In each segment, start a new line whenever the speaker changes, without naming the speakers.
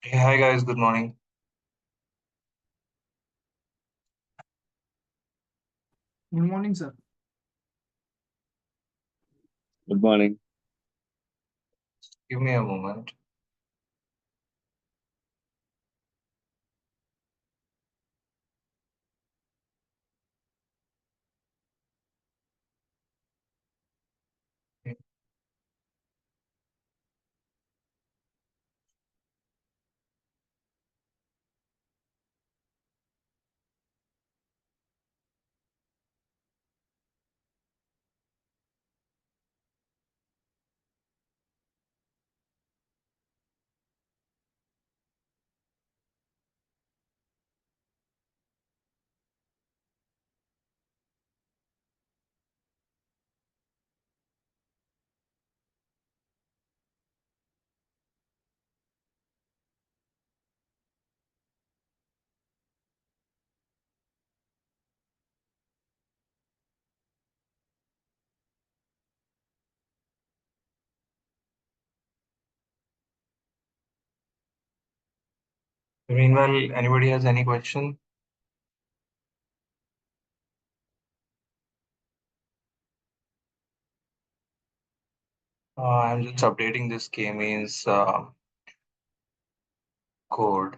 Hey, hi guys, good morning.
Good morning, sir.
Good morning.
Give me a moment. Meanwhile, anybody has any question? I'm just updating this K-means code.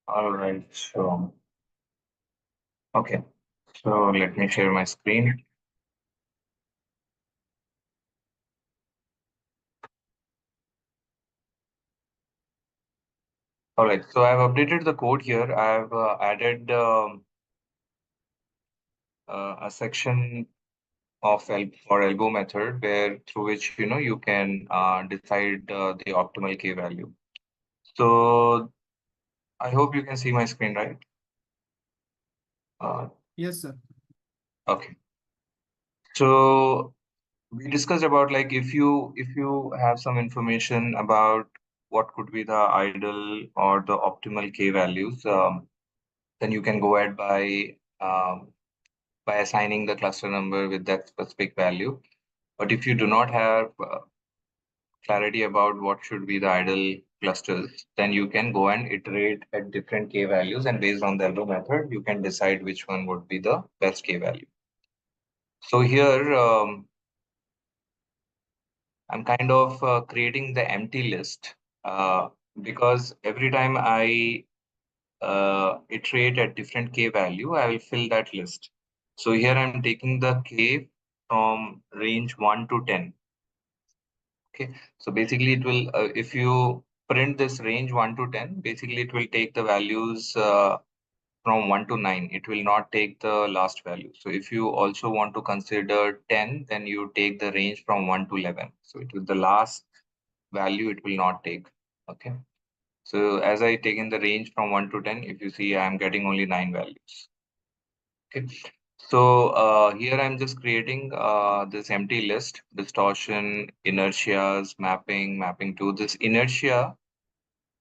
All right, so okay. So let me share my screen. All right, so I've updated the code here. I've added a section of for elbow method where through which you can decide the optimal K value. So I hope you can see my screen, right? Uh,
Yes, sir.
okay. So we discussed about like if you have some information about what could be the ideal or the optimal K values, then you can go ahead by assigning the cluster number with that specific value. But if you do not have clarity about what should be the ideal clusters, then you can go and iterate at different K values, and based on the elbow method, you can decide which one would be the best K value. So here, I'm kind of creating the empty list because every time I iterate at different K value, I will fill that list. So here I'm taking the K from range 1 to 10. Okay, so basically it will, if you print this range 1 to 10, basically it will take the values from 1 to 9. It will not take the last value. So if you also want to consider 10, then you take the range from 1 to 11. So it will the last value it will not take. Okay. So as I take in the range from 1 to 10, if you see, I am getting only 9 values. Okay. So here I'm just creating this empty list, distortion, inertias, mapping to this inertia.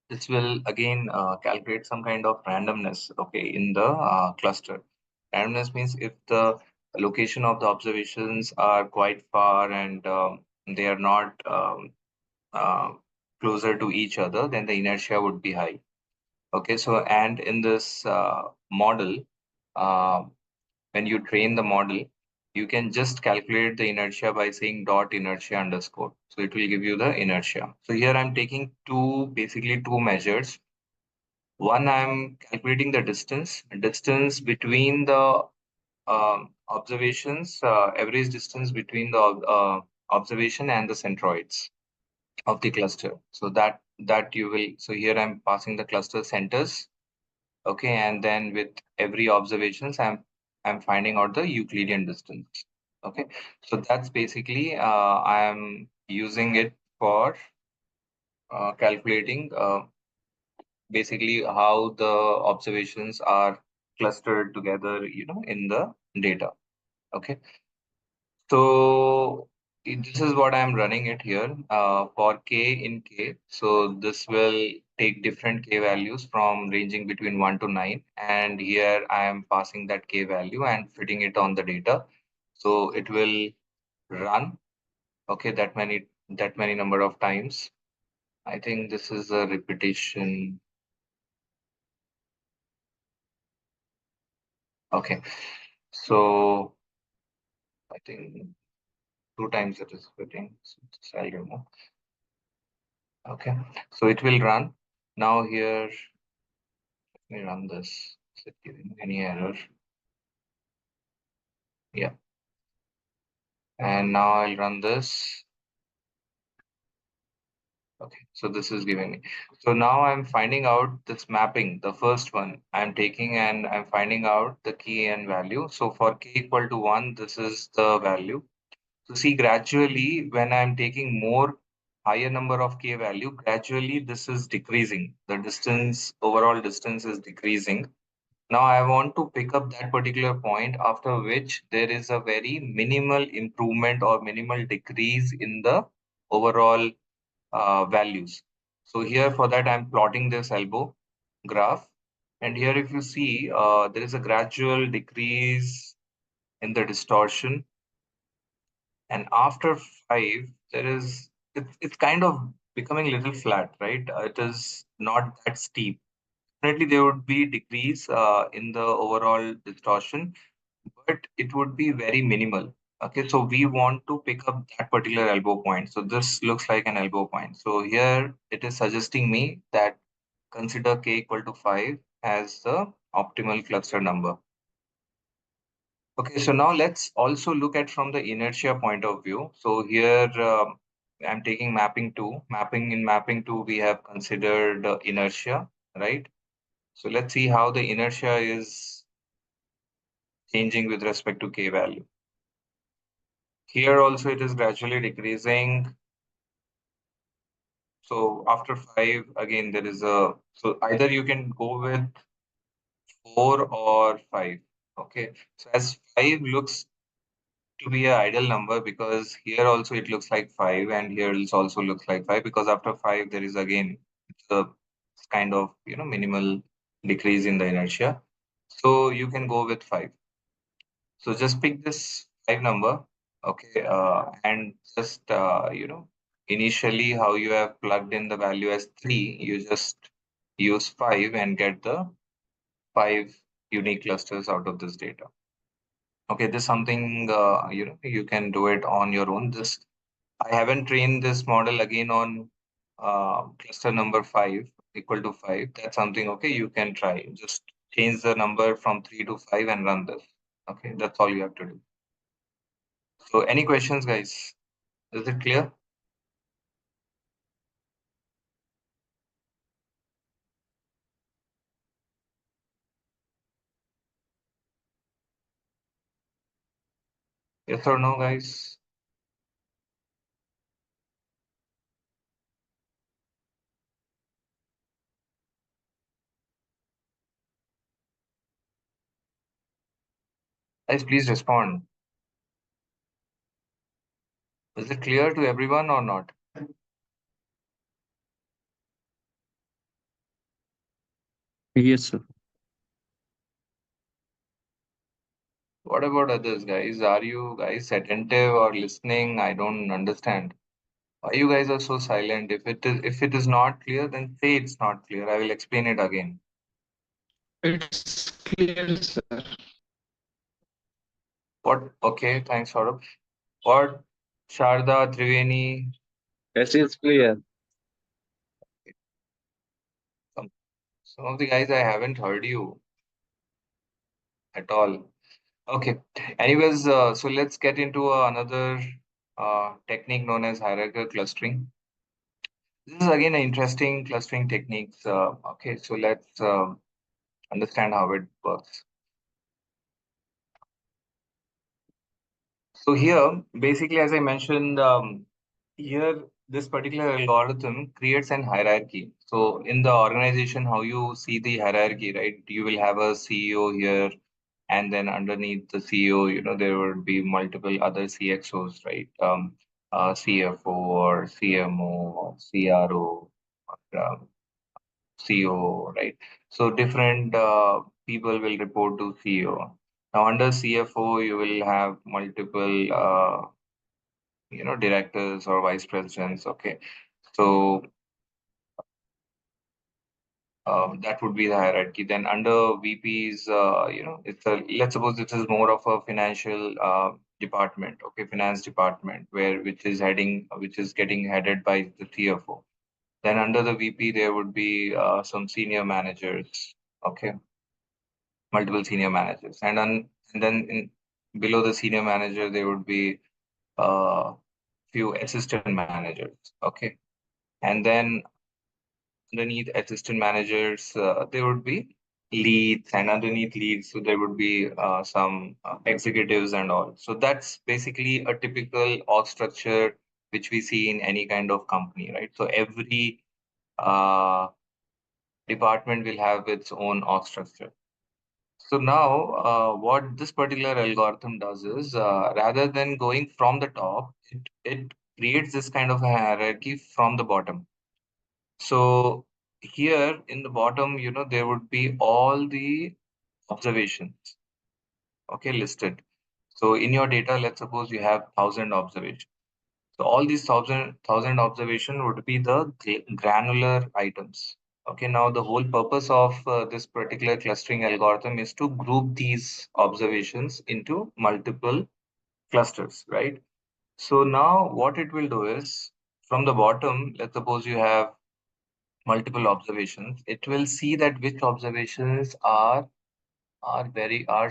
This will again calculate some kind of randomness, okay, in the cluster. Randomness means if the location of the observations are quite far and they are not uh, closer to each other, then the inertia would be high. Okay, so and in this model, uh, when you train the model, you can just calculate the inertia by saying dot inertia underscore. So it will give you the inertia. So here I'm taking basically two measures. One, I'm calculating the distance between the observations, average distance between the observation and the centroids of the cluster. So that you will, so here I'm passing the cluster centers. Okay, and then with every observations, I'm finding out the Euclidean distance. Okay, so that's basically I am using it for calculating basically how the observations are clustered together, in the data. Okay, so this is what I'm running it here for k in k. So this will take different k values from ranging between 1 to 9. And here I am passing that k value and fitting it on the data. So it will run, okay, that many number of times. I think this is a repetition. Okay, so I think two times it is fitting. So I'll remove. Okay, so it will run. Now here, let me run this. Is it giving any error? Yeah. And now I'll run this. Okay, so this is giving me. So now I'm finding out this mapping, the first one I'm taking, and I'm finding out the key and value. So for k equal to 1, this is the value. So see, gradually, when I'm taking more higher number of k value, gradually this is decreasing. The distance, overall distance is decreasing. Now I want to pick up that particular point after which there is a very minimal improvement or minimal decrease in the overall values. So here for that I'm plotting this elbow graph. And here if you see, there is a gradual decrease in the distortion. And after 5, it's kind of becoming a little flat, right? It is not that steep. Definitely there would be decrease in the overall distortion, but it would be very minimal. Okay, so we want to pick up that particular elbow point. So this looks like an elbow point. So here it is suggesting me that consider k equal to 5 as the optimal cluster number. Okay, so now let's also look at from the inertia point of view. So here I'm taking mapping 2. In mapping 2, we have considered inertia, right? So let's see how the inertia is changing with respect to k value. Here also it is gradually decreasing. So after 5, again, there is so either you can go with 4 or 5. Okay, so as 5 looks to be an ideal number because here also it looks like 5 and here it also looks like 5 because after 5 there is again a kind of minimal decrease in the inertia. So you can go with 5. So just pick this 5 number, okay, and just initially how you have plugged in the value as 3, you just use 5 and get the 5 unique clusters out of this data. Okay, this is something you can do it on your own. This I haven't trained this model again on cluster number 5 equal to 5. That's something okay you can try. Just change the number from 3 to 5 and run this. Okay, that's all you have to do. So any questions, guys? Is it clear? Yes or no, guys? Guys, please respond. Is it clear to everyone or not?
Yes, sir.
What about others, guys? Are you guys attentive or listening? I don't understand. Why you guys are so silent? If it is not clear, then say it's not clear. I will explain it again.
It's clear, sir.
What? Okay, thanks, Saurabh. What? Sharda, Triveni,
Yes, it's clear.
some, some of the guys I haven't heard you at all. Okay. Anyways, so let's get into another technique known as hierarchical clustering. This is again an interesting clustering techniques. Okay, so let's understand how it works. So here, basically, as I mentioned, here this particular algorithm creates an hierarchy. So in the organization, how you see the hierarchy, right? You will have a CEO here, and then underneath the CEO, there would be multiple other CXOs, right? CFO or CMO or CRO, or, CO, right? So different people will report to CEO. Now under CFO, you will have multiple, directors or vice presidents. Okay, so that would be the hierarchy. Then under VPs, let's suppose this is more of a financial department. Okay, finance department which is getting headed by the CFO. Then under the VP, there would be some senior managers. Okay, multiple senior managers, and then below the senior manager there would be few assistant managers. Okay, and then underneath assistant managers there would be leads, and underneath leads so there would be some executives and all. So that's basically a typical org structure which we see in any kind of company, right? So every uh, department will have its own org structure. So now, what this particular algorithm does is, rather than going from the top, it creates this kind of a hierarchy from the bottom. So here in the bottom, there would be all the observations, okay, listed. So in your data, let's suppose you have 1,000 observations. So all these thousand observation would be the granular items. Okay, now the whole purpose of this particular clustering algorithm is to group these observations into multiple clusters, right? So now what it will do is from the bottom, let's suppose you have multiple observations, it will see that which observations are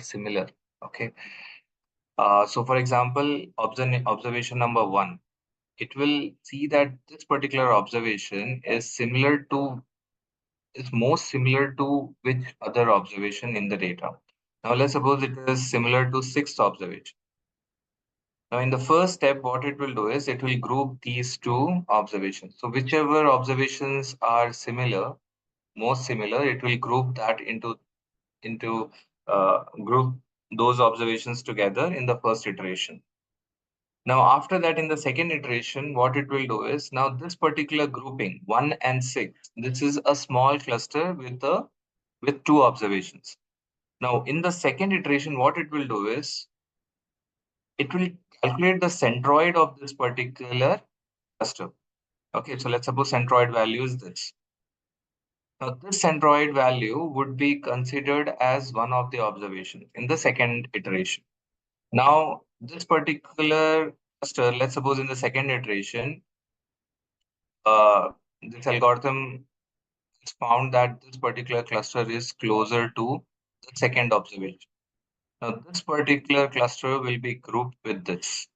similar. Okay. So for example, observation number one, it will see that this particular observation is most similar to which other observation in the data. Now let's suppose it is similar to sixth observation. Now in the first step, what it will do is it will group these two observations. So whichever observations are most similar, it will group that into group those observations together in the first iteration. Now, after that, in the second iteration, what it will do is now this particular grouping, 1 and 6, this is a small cluster with two observations. Now, in the second iteration, what it will do is it will calculate the centroid of this particular cluster. Okay, so let's suppose centroid value is this. Now, this centroid value would be considered as one of the observations in the second iteration. Now, this particular cluster, let's suppose in the second iteration, this algorithm has found that this particular cluster is closer to the second observation. Now, this particular cluster will be grouped with this.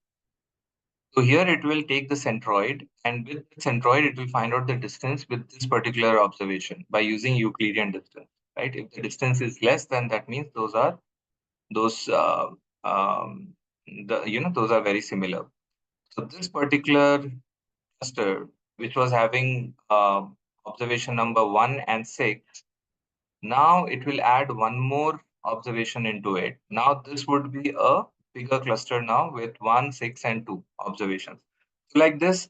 So here it will take the centroid, and with the centroid, it will find out the distance with this particular observation by using Euclidean distance, right? If the distance is less, then that means those um, those are very similar. So this particular cluster, which was having observation number 1 and 6, now it will add one more observation into it. Now this would be a bigger cluster now with 1, 6, and 2 observations. So like this,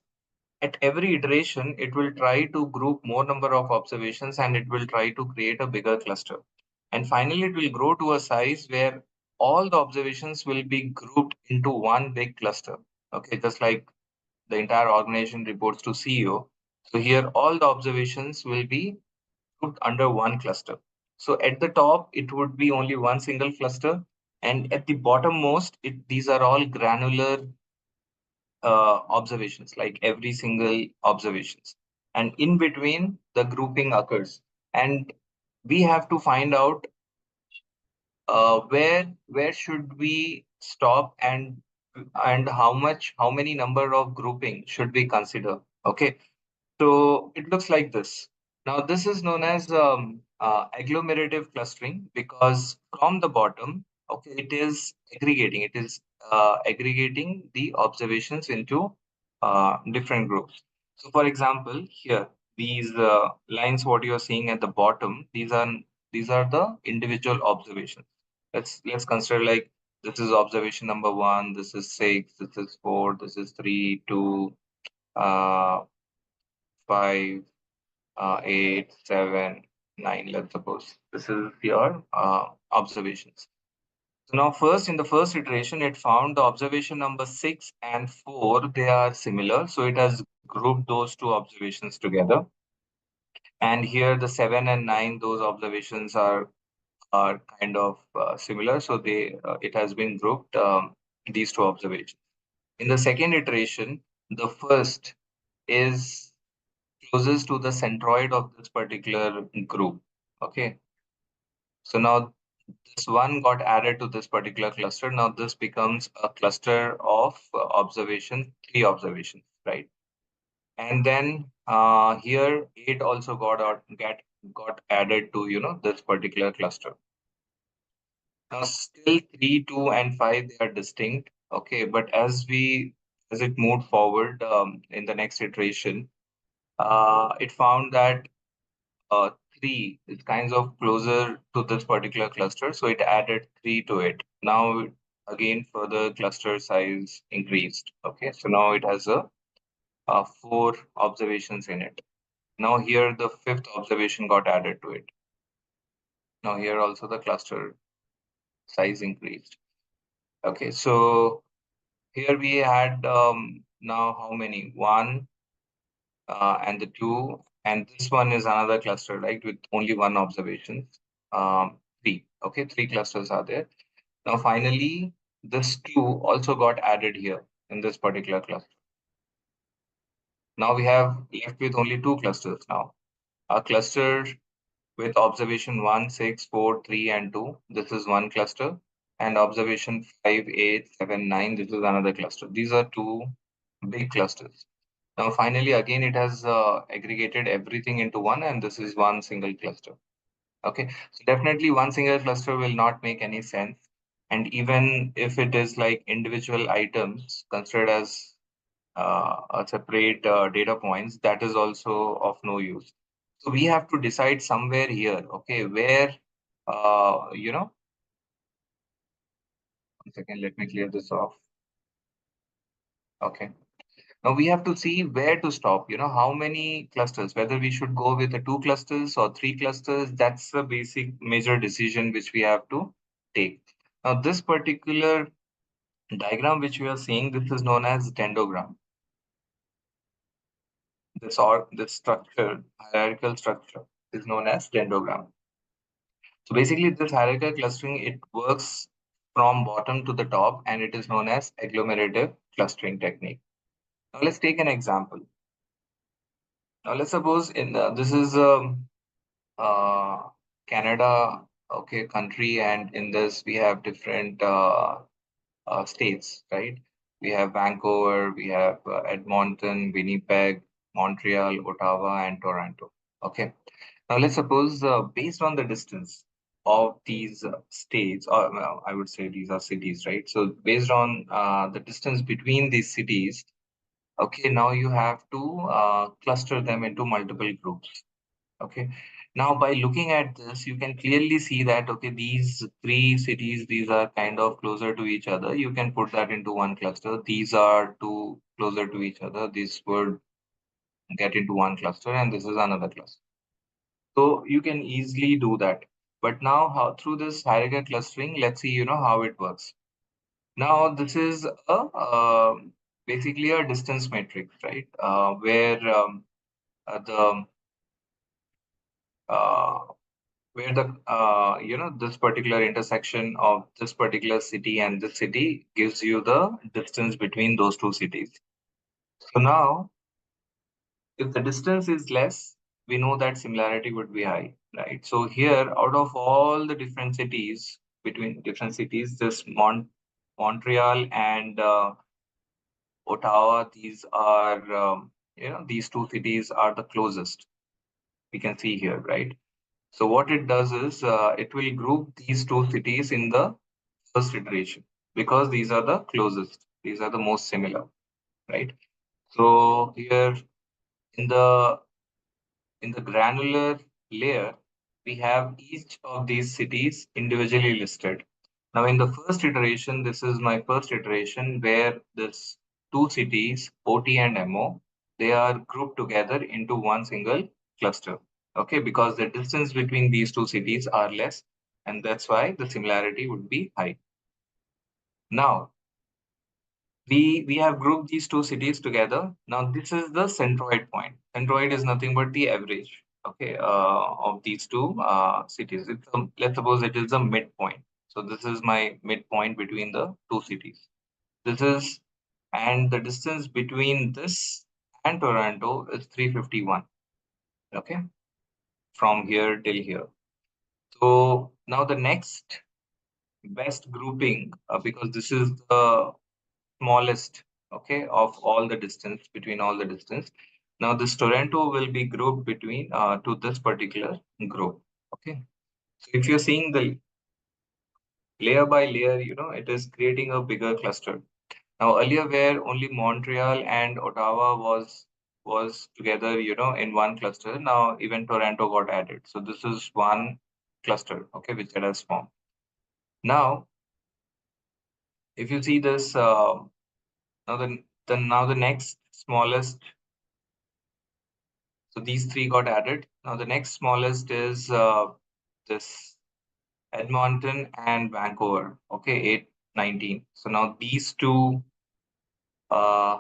at every iteration, it will try to group more number of observations and it will try to create a bigger cluster. And finally, it will grow to a size where all the observations will be grouped into one big cluster. Okay, just like the entire organization reports to CEO. So here all the observations will be grouped under one cluster. So at the top, it would be only one single cluster. And at the bottommost, these are all granular observations, like every single observations. And in between, the grouping occurs. And we have to find out where should we stop, and how many number of grouping should we consider. Okay, so it looks like this. Now, this is known as agglomerative clustering, because from the bottom, okay, it is aggregating. It is aggregating the observations into different groups. So, for example, here, these lines, what you are seeing at the bottom, these are the individual observations. Let's consider, like, this is observation number one, this is six, this is four, this is three, two, uh, five, 8, 7, 9, let's suppose. This is your observations. So now first, in the first iteration, it found the observation number 6 and 4, they are similar. So it has grouped those two observations together. And here the 7 and 9, those observations are kind of similar. So it has been grouped, these two observations. In the second iteration, the first is closest to the centroid of this particular group. Okay, so now this one got added to this particular cluster. Now this becomes a cluster of three observations, right? And then here 8 also got added to this particular cluster. Now still 3, 2, and 5, they are distinct. Okay, but as it moved forward, in the next iteration, it found that uh, 3 is kind of closer to this particular cluster, so it added 3 to it. Now, again, further cluster size increased. Okay, so now it has a 4 observations in it. Now here the fifth observation got added to it. Now here also the cluster size increased. Okay, so here we had now how many? One, and the two, and this one is another cluster, right, with only one observation. Three. Okay, three clusters are there. Now, finally, this two also got added here in this particular cluster. Now we have left with only two clusters now. A cluster with observation 1, 6, 4, 3, and 2. This is one cluster. And observation 5, 8, 7, 9. This is another cluster. These are two big clusters. Now, finally, again, it has aggregated everything into one, and this is one single cluster. Okay, so definitely one single cluster will not make any sense. And even if it is like individual items considered as a separate data points, that is also of no use. So we have to decide somewhere here, okay, where, uh, you know, 1 second, let me clear this off. Okay. Now we have to see where to stop, how many clusters, whether we should go with the two clusters or three clusters. That's the basic major decision which we have to take. Now, this particular diagram which we are seeing, this is known as dendrogram. This structure, hierarchical structure, is known as dendrogram. So basically, this hierarchical clustering, it works from bottom to the top, and it is known as agglomerative clustering technique. Now let's take an example. Now let's suppose this is uh, Canada, okay, country, and in this we have different states, right? We have Vancouver, we have Edmonton, Winnipeg, Montreal, Ottawa, and Toronto. Okay. Now let's suppose, based on the distance of these states, or well, I would say these are cities, right? So based on the distance between these cities, okay, now you have to cluster them into multiple groups. Okay. Now, by looking at this, you can clearly see that, okay, these three cities, these are kind of closer to each other. You can put that into one cluster. These are two closer to each other. This would get into one cluster, and this is another cluster. So you can easily do that. But now, how through this hierarchical clustering, let's see, how it works. Now, this is basically a distance matrix, right? Where the uh, where the this particular intersection of this particular city and this city gives you the distance between those two cities. So now, if the distance is less, we know that similarity would be high, right? So here, out of all the different cities, between different cities, this Montreal and Ottawa, these are, these two cities are the closest. We can see here, right? So what it does is it will group these two cities in the first iteration because these are the closest, these are the most similar, right? So here in the granular layer, we have each of these cities individually listed. Now, in the first iteration, this is my first iteration where this two cities, OT and MO, they are grouped together into one single cluster. Okay, because the distance between these two cities are less, and that's why the similarity would be high. Now, we have grouped these two cities together. Now this is the centroid point. Centroid is nothing but the average, okay, of these two cities. Let's suppose it is the midpoint. So this is my midpoint between the two cities. This is, and the distance between this and Toronto is 351. Okay, from here till here. So now the next best grouping, because this is the smallest, okay, of all the distance between all the distance. Now this Toronto will be grouped between to this particular group. Okay. So if you're seeing the layer by layer, it is creating a bigger cluster. Now earlier where only Montreal and Ottawa was together, in one cluster. Now even Toronto got added. So this is one cluster, okay, which it has formed. Now, if you see this, now the next smallest. So these three got added. Now the next smallest is this Edmonton and Vancouver. Okay, 819. So now these two uh,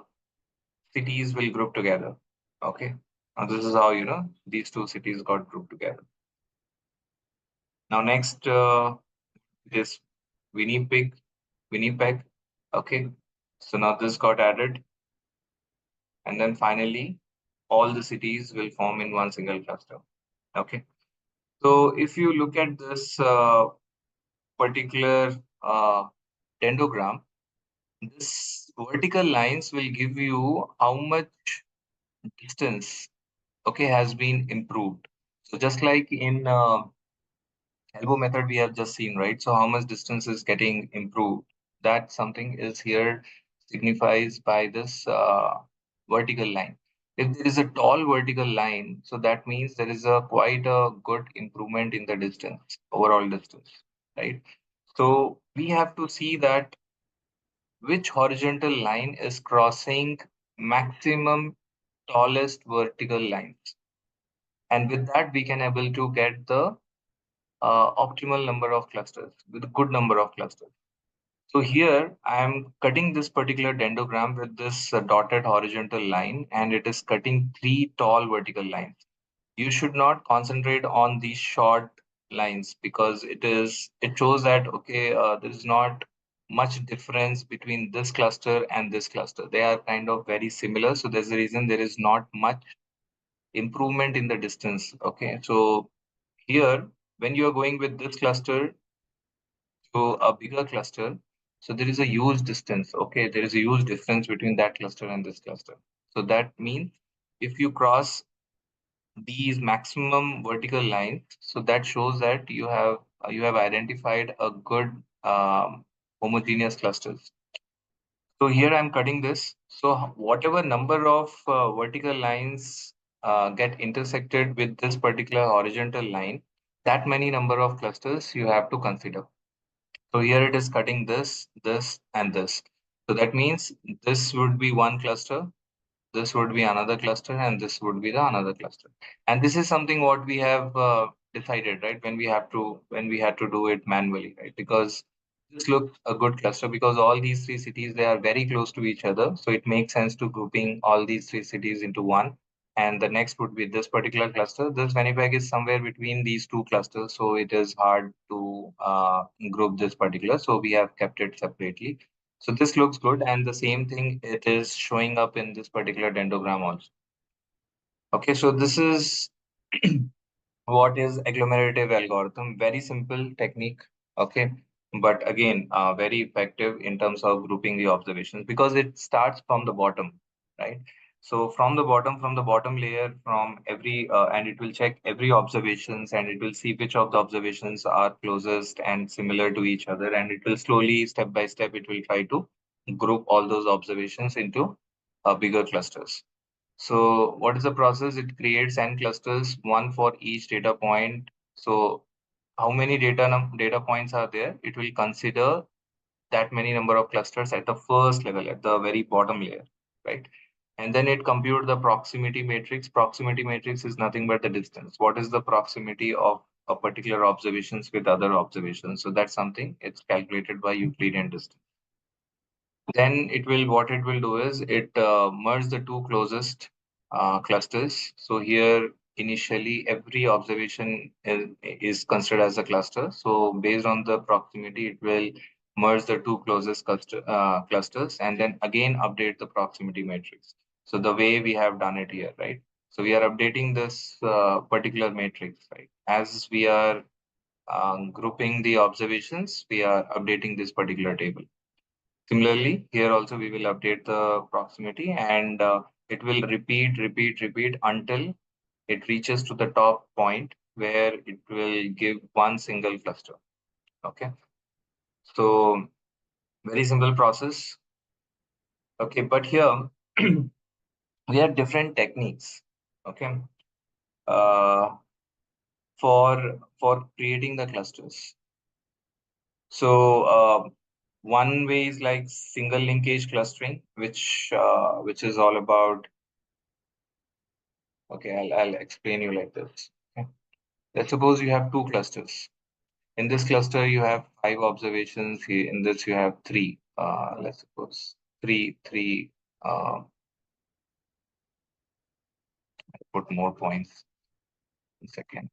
cities will group together. Okay. Now this is how these two cities got grouped together. Now next is Winnipeg. Winnipeg. Okay. So now this got added, and then finally all the cities will form in one single cluster. Okay. So if you look at this particular dendrogram, this vertical lines will give you how much distance, okay, has been improved. So just like in elbow method we have just seen, right? So how much distance is getting improved? That something is here signifies by this vertical line. If there is a tall vertical line, so that means there is a quite a good improvement in the distance, overall distance, right? So we have to see that which horizontal line is crossing maximum tallest vertical lines. And with that, we can able to get the optimal number of clusters with a good number of clusters. So here I am cutting this particular dendrogram with this dotted horizontal line, and it is cutting three tall vertical lines. You should not concentrate on these short lines because it shows that okay, there is not much difference between this cluster and this cluster. They are kind of very similar, so there's a reason there is not much improvement in the distance. Okay, so here when you are going with this cluster to a bigger cluster, so there is a huge distance. Okay, there is a huge difference between that cluster and this cluster. So that means if you cross these maximum vertical lines, so that shows that you have identified a good homogeneous clusters. So here I'm cutting this. So whatever number of vertical lines get intersected with this particular horizontal line, that many number of clusters you have to consider. So here it is cutting this, this, and this. So that means this would be one cluster, this would be another cluster, and this would be the another cluster. And this is something what we have decided, right? When we had to do it manually, right? Because this looks a good cluster because all these three cities, they are very close to each other. So it makes sense to grouping all these three cities into one and the next would be this particular cluster. This Winnipeg is somewhere between these two clusters, so it is hard to group this particular. So we have kept it separately. So this looks good, and the same thing it is showing up in this particular dendrogram also. Okay, so this is what is agglomerative algorithm. Very simple technique. Okay, but again, very effective in terms of grouping the observations because it starts from the bottom, right? So from the bottom layer, from every and it will check every observations, and it will see which of the observations are closest and similar to each other, and it will slowly, step by step, it will try to group all those observations into bigger clusters. So what is the process? It creates n clusters, one for each data point. So how many data points are there? It will consider that many number of clusters at the first level, at the very bottom layer, right? And then it compute the proximity matrix. Proximity matrix is nothing but the distance. What is the proximity of a particular observations with other observations? So that's something it's calculated by Euclidean distance. Then what it will do is it merge the two closest clusters. So here initially every observation is considered as a cluster. So based on the proximity, it will merge the two closest clusters and then again update the proximity matrix. So the way we have done it here, right? So we are updating this particular matrix, right? As we are grouping the observations, we are updating this particular table. Similarly, here also we will update the proximity and it will repeat until it reaches to the top point where it will give one single cluster. Okay. So very simple process. Okay. But here we have different techniques. Okay. Uh, for creating the clusters. So one way is like single linkage clustering, which is all about. Okay, I'll explain you like this. Okay. Let's suppose you have two clusters. In this cluster, you have five observations. Here, in this, you have three. Let's suppose three. Put more points. 1 second.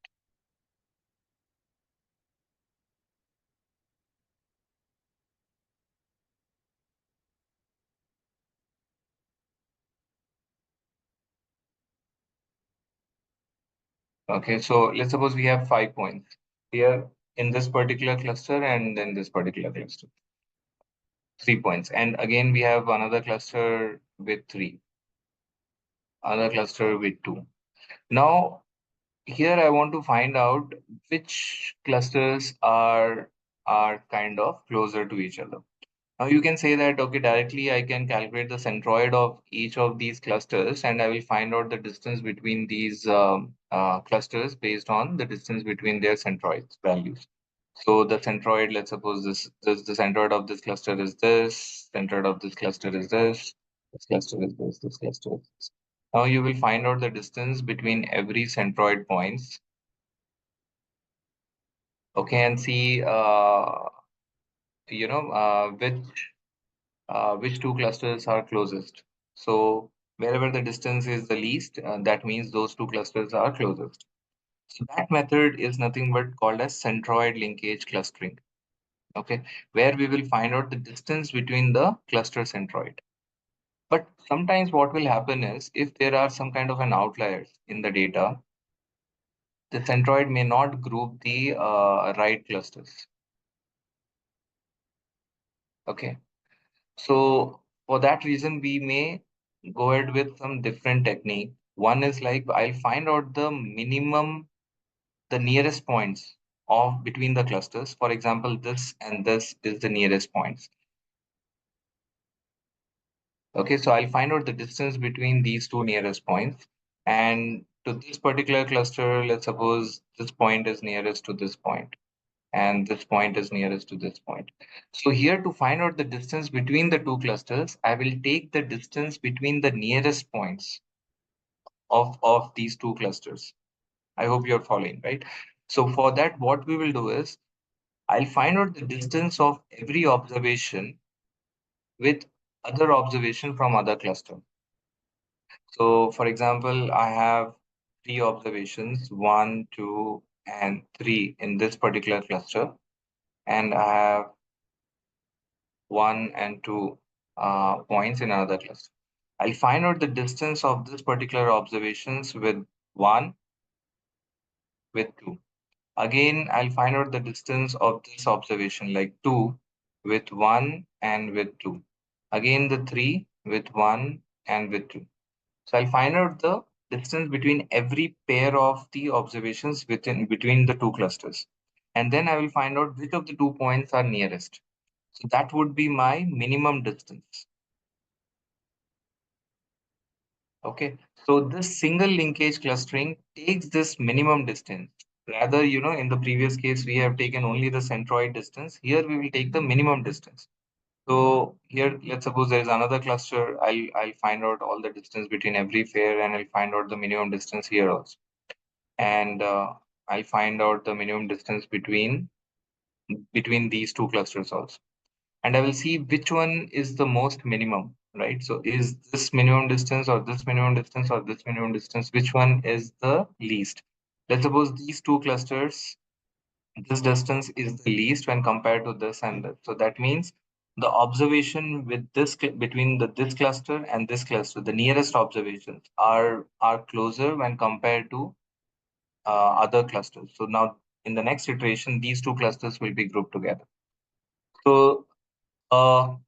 Okay, so let's suppose we have 5 points here in this particular cluster and then this particular cluster. 3 points, and again we have another cluster with three, another cluster with two. Now here I want to find out which clusters are kind of closer to each other. Now you can say that, okay, directly I can calculate the centroid of each of these clusters and I will find out the distance between these clusters based on the distance between their centroids values. So the centroid, let's suppose this the centroid of this cluster is this, centroid of this cluster is this cluster is this cluster is this. Now you will find out the distance between every centroid points. Okay, and see which two clusters are closest. So wherever the distance is the least, that means those two clusters are closest. So that method is nothing but called as centroid linkage clustering. Okay, where we will find out the distance between the cluster centroid. But sometimes what will happen is if there are some kind of an outliers in the data, the centroid may not group the right clusters. Okay, so for that reason, we may go ahead with some different technique. One is like I'll find out the minimum, the nearest points of between the clusters. For example, this and this is the nearest points. Okay, so I'll find out the distance between these two nearest points. And to this particular cluster, let's suppose this point is nearest to this point, and this point is nearest to this point. So here to find out the distance between the two clusters, I will take the distance between the nearest points of these two clusters. I hope you're following, right? So for that, what we will do is I'll find out the distance of every observation with other observation from other cluster. So for example, I have three observations, 1, 2, and 3 in this particular cluster, and I have 1 and 2 points in another cluster. I'll find out the distance of this particular observations with 1, with 2. Again, I'll find out the distance of this observation, like 2 with 1 and with 2. Again, the 3 with 1 and with 2. So I'll find out the distance between every pair of the observations within between the two clusters. And then I will find out which of the 2 points are nearest. So that would be my minimum distance. Okay. So this single linkage clustering takes this minimum distance. Rather, in the previous case, we have taken only the centroid distance. Here we will take the minimum distance. So here, let's suppose there is another cluster. I'll find out all the distance between every pair, and I'll find out the minimum distance here also. And I'll find out the minimum distance between these two clusters also. And I will see which one is the most minimum, right? So is this minimum distance or this minimum distance or this minimum distance, which one is the least? Let's suppose these two clusters, this distance is the least when compared to this and this. So that means the observation with between this cluster and this cluster, the nearest observations are closer when compared to other clusters. So now in the next iteration, these two clusters will be grouped together. So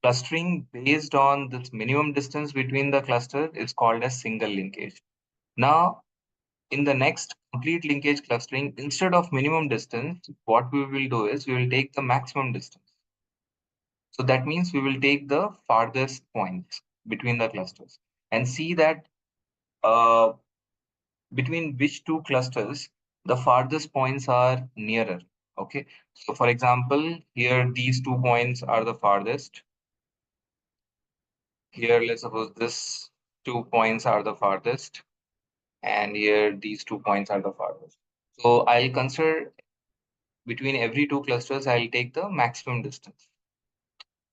clustering based on this minimum distance between the cluster is called as single linkage. Now, in the next complete linkage clustering, instead of minimum distance, what we will do is we will take the maximum distance. So that means we will take the farthest points between the clusters and see that uh, between which two clusters the farthest points are nearer. Okay. So for example, here these 2 points are the farthest. Here, let's suppose this 2 points are the farthest, and here these 2 points are the farthest. So I'll consider between every two clusters, I'll take the maximum distance.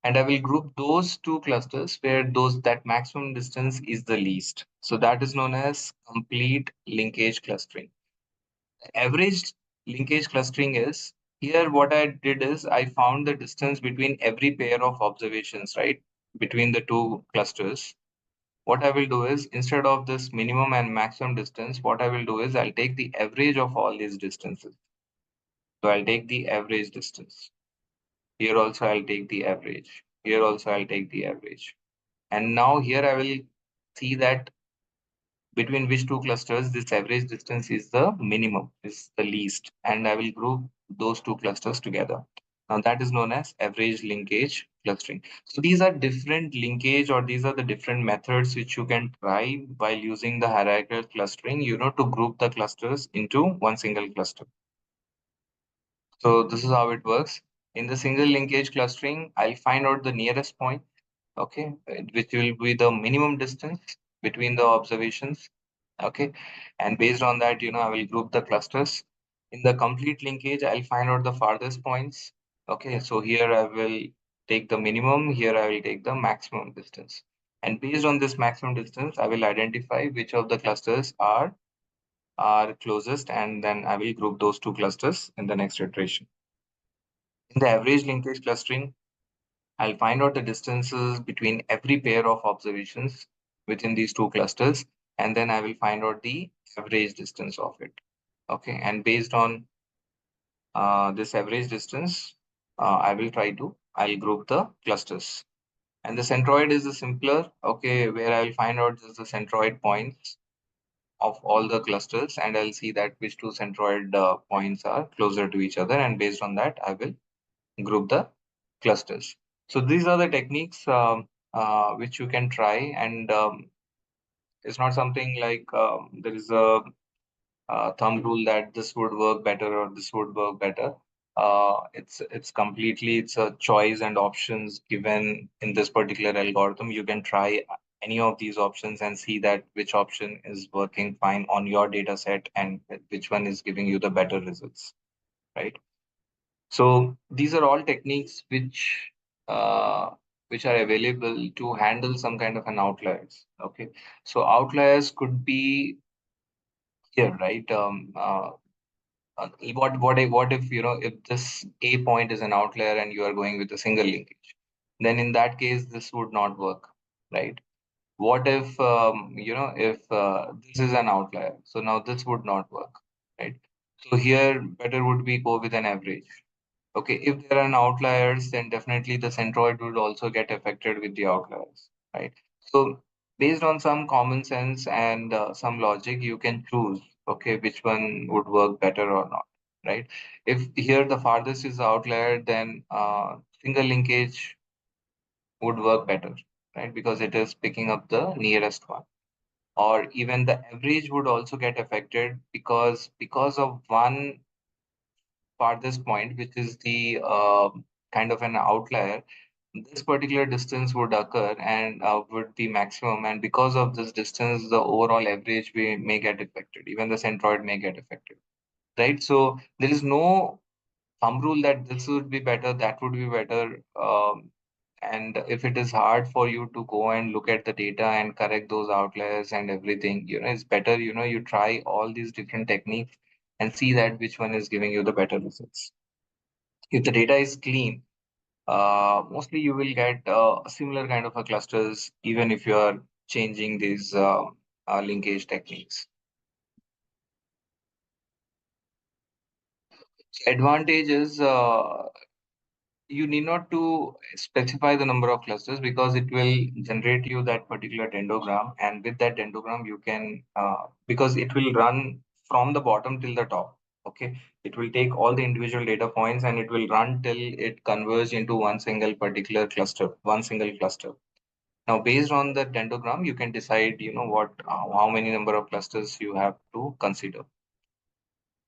And I will group those two clusters where that maximum distance is the least. So that is known as complete linkage clustering. Average linkage clustering is here what I did is I found the distance between every pair of observations, right? Between the two clusters. What I will do is instead of this minimum and maximum distance, what I will do is I'll take the average of all these distances. So I'll take the average distance. Here also I'll take the average. Here also I'll take the average. And now here I will see that between which two clusters this average distance is the minimum, is the least. And I will group those two clusters together. Now that is known as average linkage clustering. So these are different linkage, or these are the different methods which you can try while using the hierarchical clustering, to group the clusters into one single cluster. So this is how it works. In the single linkage clustering, I'll find out the nearest point, okay, which will be the minimum distance between the observations, okay, and based on that, I will group the clusters. In the complete linkage, I'll find out the farthest points, okay, so here I will take the minimum, here I will take the maximum distance, and based on this maximum distance, I will identify which of the clusters are closest, and then I will group those two clusters in the next iteration. In the average linkage clustering, I'll find out the distances between every pair of observations within these two clusters, and then I will find out the average distance of it. Okay, and based on this average distance, I'll group the clusters. And the centroid is the simpler, okay, where I'll find out just the centroid points of all the clusters, and I'll see that which two centroid points are closer to each other, and based on that, I will group the clusters. So these are the techniques which you can try, and it's not something like there is a thumb rule that this would work better or this would work better. It's completely it's a choice and options given in this particular algorithm. You can try any of these options and see that which option is working fine on your data set and which one is giving you the better results, right? So these are all techniques which uh, which are available to handle some kind of an outliers. Okay, so outliers could be here, right? What if if this A point is an outlier and you are going with a single linkage, then in that case this would not work, right? What if if this is an outlier, so now this would not work, right? So here better would be go with an average. Okay, if there are no outliers, then definitely the centroid would also get affected with the outliers, right? So based on some common sense and some logic, you can choose, okay, which one would work better or not, right? If here the farthest is the outlier, then single linkage would work better, right? Because it is picking up the nearest one. Or even the average would also get affected because of one farthest point, which is the kind of an outlier, this particular distance would occur and would be maximum. And because of this distance, the overall average may get affected. Even the centroid may get affected, right? So there is no thumb rule that this would be better, that would be better. And if it is hard for you to go and look at the data and correct those outliers and everything, it's better, you try all these different techniques and see that which one is giving you the better results. If the data is clean, mostly you will get similar kind of a clusters, even if you are changing these linkage techniques. Advantage is you need not to specify the number of clusters because it will generate you that particular dendrogram, and with that dendrogram you can because it will run from the bottom till the top. Okay, it will take all the individual data points and it will run till it converges into one single particular cluster, one single cluster. Now based on the dendrogram you can decide what how many number of clusters you have to consider.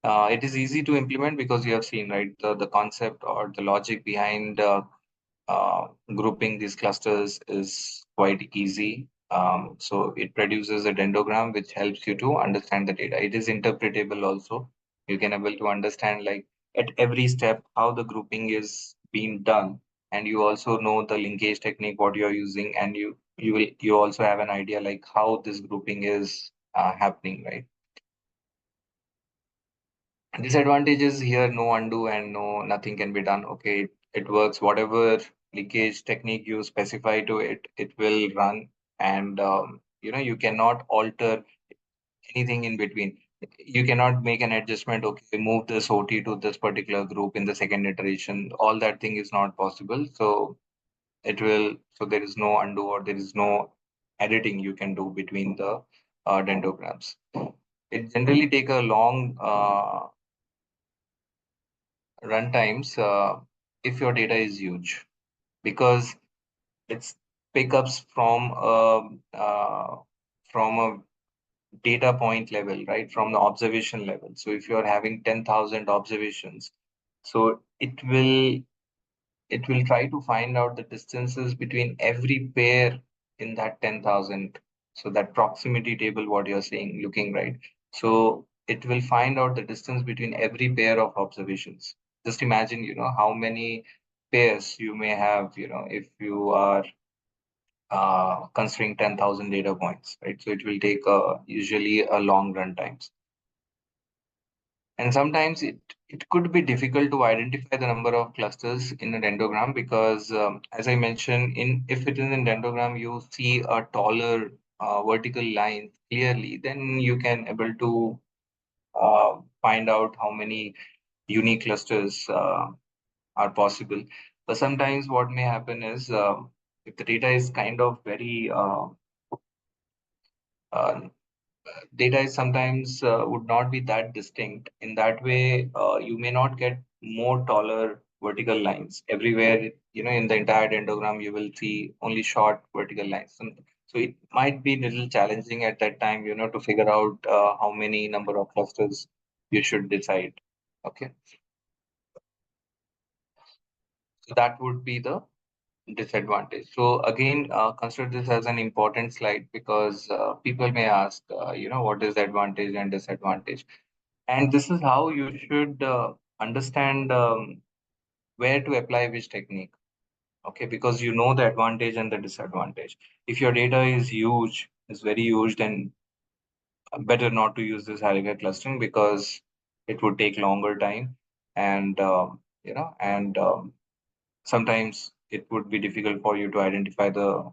It is easy to implement because you have seen, right, the concept or the logic behind grouping these clusters is quite easy. So it produces a dendrogram which helps you to understand the data. It is interpretable also. You can able to understand like at every step how the grouping is being done, and you also know the linkage technique what you're using, and you also have an idea like how this grouping is happening, right? Disadvantages here, no undo and no nothing can be done. Okay, it works. Whatever leakage technique you specify to it, it will run, and you cannot alter anything in between. You cannot make an adjustment. Okay, move this OT to this particular group in the second iteration. All that thing is not possible. So it will. So there is no undo or there is no editing you can do between the dendrograms. It generally take a long runtimes if your data is huge because it's pickups from a data point level, right, from the observation level. So if you are having 10,000 observations, so it will try to find out the distances between every pair in that 10,000. So that proximity table, what you're saying, looking right. So it will find out the distance between every pair of observations. Just imagine, how many pairs you may have, if you are considering 10,000 data points, right? So it will take usually a long run times. And sometimes it could be difficult to identify the number of clusters in a dendrogram because, as I mentioned, in if it is in dendrogram, you see a taller vertical line clearly, then you can able to find out how many unique clusters are possible. But sometimes what may happen is if the data is kind of very uh, data is sometimes would not be that distinct. In that way, you may not get more taller vertical lines everywhere. In the entire dendrogram, you will see only short vertical lines. So it might be a little challenging at that time, to figure out how many number of clusters you should decide. Okay, so that would be the disadvantage. So again, consider this as an important slide because people may ask, what is the advantage and disadvantage? And this is how you should understand where to apply which technique. Okay, because you know the advantage and the disadvantage. If your data is huge, is very huge, then better not to use this hierarchical clustering because it would take longer time, and sometimes it would be difficult for you to identify the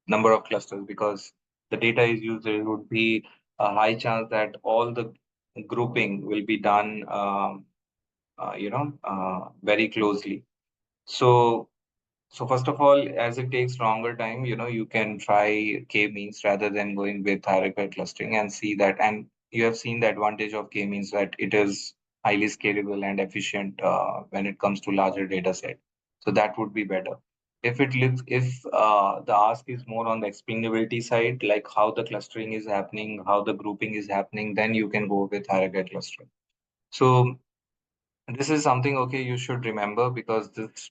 number of clusters because the data is used. There would be a high chance that all the grouping will be done, very closely. So so first of all, as it takes longer time, you can try k-means rather than going with hierarchical clustering and see that. And you have seen the advantage of k-means, that it is highly scalable and efficient when it comes to larger data set. So that would be better. If the ask is more on the explainability side, like how the clustering is happening, how the grouping is happening, then you can go with hierarchical clustering. So this is something, okay, you should remember, because this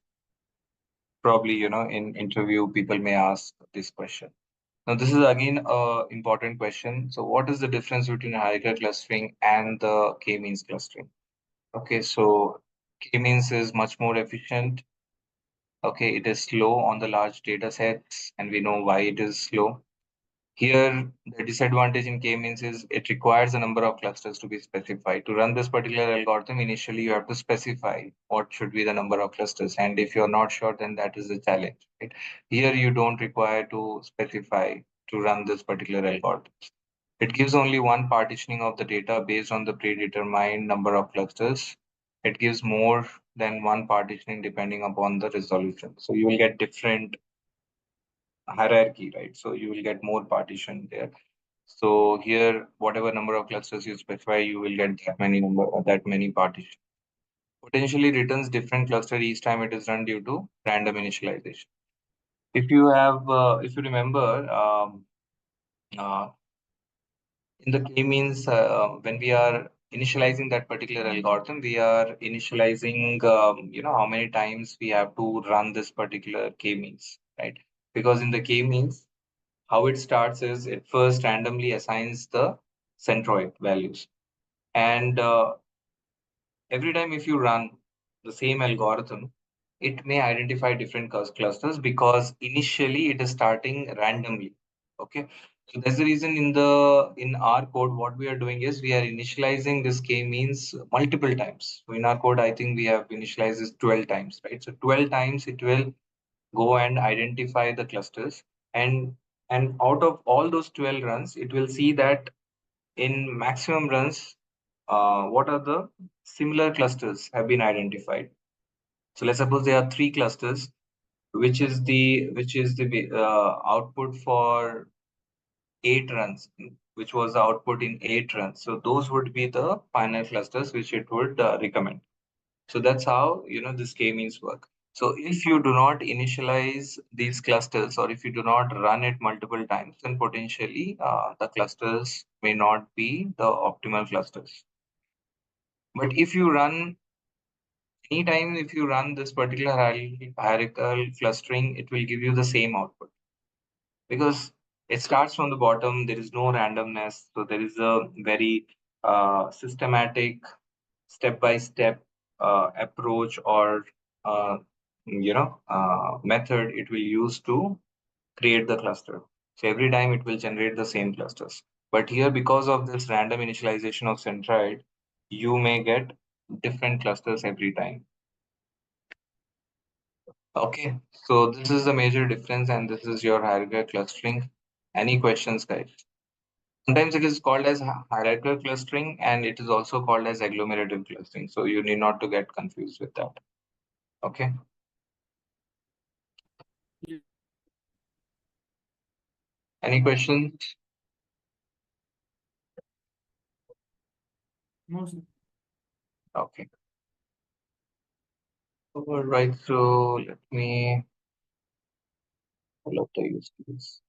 probably, in interview, people may ask this question. Now, this is again a important question. So, what is the difference between hierarchical clustering and the k-means clustering? Okay, so k-means is much more efficient. Okay, it is slow on the large data sets, and we know why it is slow. Here, the disadvantage in k-means is it requires a number of clusters to be specified. To run this particular algorithm, initially you have to specify what should be the number of clusters. And if you're not sure, then that is the challenge. Right? Here, you don't require to specify to run this particular algorithm. It gives only one partitioning of the data based on the predetermined number of clusters. It gives more than one partitioning depending upon the resolution. So you will get different hierarchy, right? So you will get more partition there. So here, whatever number of clusters you specify, you will get that many partitions. Potentially returns different cluster each time it is run due to random initialization. If you remember, uh, in the k-means, when we are initializing that particular algorithm, we are initializing, how many times we have to run this particular k-means, right? Because in the k-means, how it starts is it first randomly assigns the centroid values. And every time if you run the same algorithm, it may identify different clusters because initially it is starting randomly. Okay. So that's the reason in our code, what we are doing is we are initializing this k-means multiple times. So in our code, I think we have initialized this 12 times, right? So 12 times it will go and identify the clusters, and out of all those 12 runs, it will see that in maximum runs, what are the similar clusters have been identified. So let's suppose there are three clusters, which is the output for 8 runs, which was the output in 8 runs. So those would be the final clusters which it would recommend. So that's how this k-means work. So if you do not initialize these clusters, or if you do not run it multiple times, then potentially the clusters may not be the optimal clusters. But if you run this particular hierarchical clustering, it will give you the same output because it starts from the bottom. There is no randomness, so there is a very systematic step-by-step approach or uh, method it will use to create the cluster. So every time it will generate the same clusters. But here, because of this random initialization of centroid, you may get different clusters every time. Okay, so this is the major difference, and this is your hierarchical clustering. Any questions, guys? Sometimes it is called as hierarchical clustering, and it is also called as agglomerative clustering. So you need not to get confused with that. Okay. Any questions?
No, sir.
Okay. All right. So let me pull up the use case.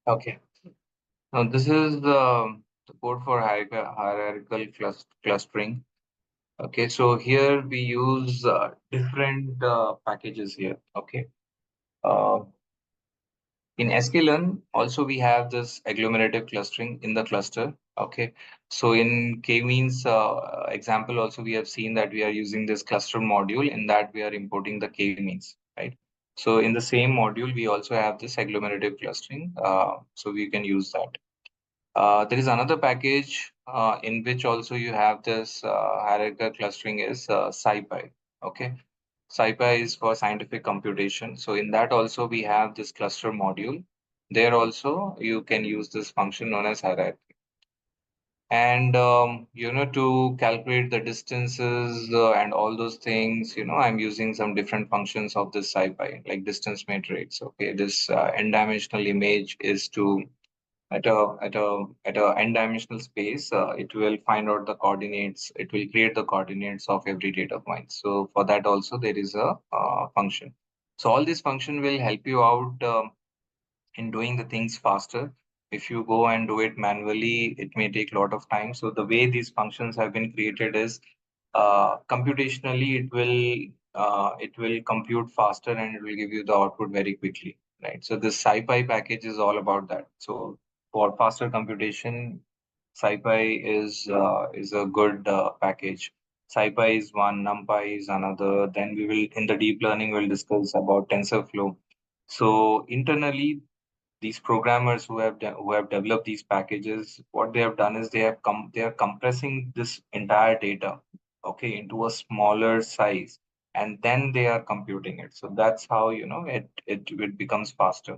Okay. Now this is the code for hierarchical clustering. Okay, so here we use different packages here. Okay. Uh, In sklearn, also we have this agglomerative clustering in the cluster. Okay, so in k-means example also we have seen that we are using this cluster module. In that we are importing the k-means, right? So in the same module we also have this agglomerative clustering, so we can use that. There is another package in which also you have this hierarchical clustering is SciPy. Okay, SciPy is for scientific computation. So in that also we have this cluster module. There also you can use this function known as hierarchy. And to calculate the distances and all those things, I'm using some different functions of this SciPy, like distance matrix. Okay, this n-dimensional image is to at a n-dimensional space, it will find out the coordinates. It will create the coordinates of every data point. So for that also there is a function. So all this function will help you out in doing the things faster. If you go and do it manually, it may take a lot of time. So the way these functions have been created is computationally it will compute faster and it will give you the output very quickly, right? So this SciPy package is all about that. So for faster computation, SciPy is a good package. SciPy is one, NumPy is another. Then we will in the deep learning we'll discuss about TensorFlow. So internally, these programmers who have developed these packages, what they have done is they are compressing this entire data, okay, into a smaller size, and then they are computing it. So that's how it becomes faster.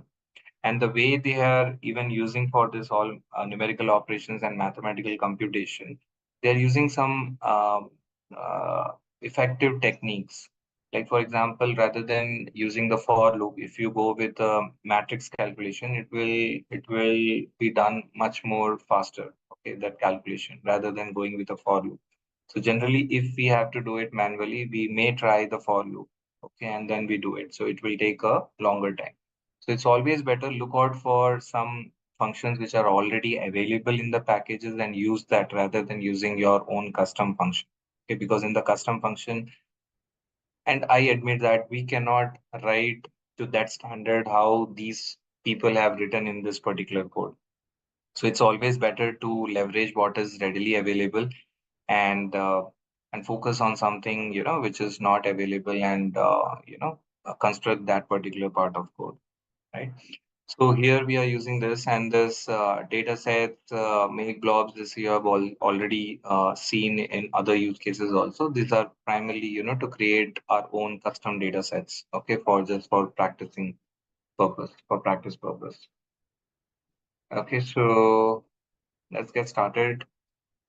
And the way they are even using for this all numerical operations and mathematical computation, they are using some uh, effective techniques. Like for example, rather than using the for loop, if you go with a matrix calculation, it will be done much more faster. Okay, that calculation rather than going with a for loop. So generally, if we have to do it manually, we may try the for loop. Okay, and then we do it. So it will take a longer time. So it's always better look out for some functions which are already available in the packages and use that rather than using your own custom function. Okay, because in the custom function, and I admit that we cannot write to that standard how these people have written in this particular code. So it's always better to leverage what is readily available and focus on something which is not available and construct that particular part of code, right? So here we are using this and this data set make blobs. This you have already seen in other use cases also. These are primarily to create our own custom data sets. Okay, for just for practicing purpose, for practice purpose. Okay, so let's get started.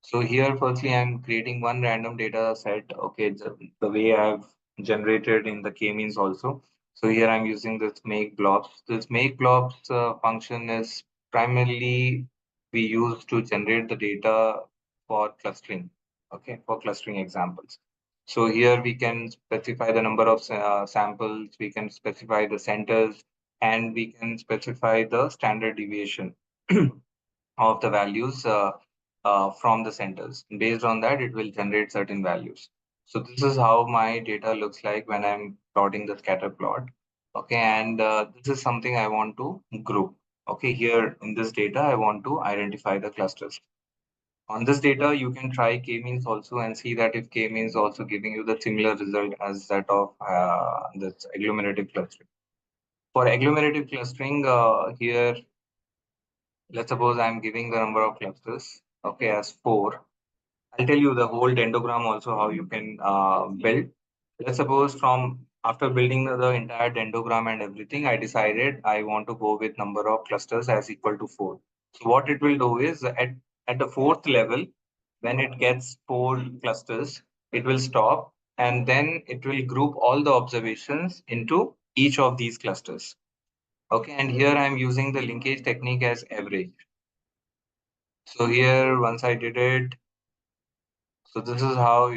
So here, firstly, I'm creating one random data set. Okay, the way I've generated in the k-means also. So here I'm using this make blobs. This make blobs function is primarily we use to generate the data for clustering. Okay, for clustering examples. So here we can specify the number of samples, we can specify the centers, and we can specify the standard deviation of the values from the centers. Based on that, it will generate certain values. So this is how my data looks like when I'm plotting the scatter plot. Okay, and this is something I want to group. Okay, here in this data, I want to identify the clusters. On this data, you can try k-means also and see that if k-means also giving you the similar result as that of this agglomerative clustering. For agglomerative clustering, here let's suppose I'm giving the number of clusters, okay, as 4. I'll tell you the whole dendrogram also how you can build. Let's suppose from after building the entire dendrogram and everything, I decided I want to go with number of clusters as equal to 4. So what it will do is at the fourth level, when it gets 4 clusters, it will stop and then it will group all the observations into each of these clusters. Okay, and here I'm using the linkage technique as average. So here, once I did it, so this is how,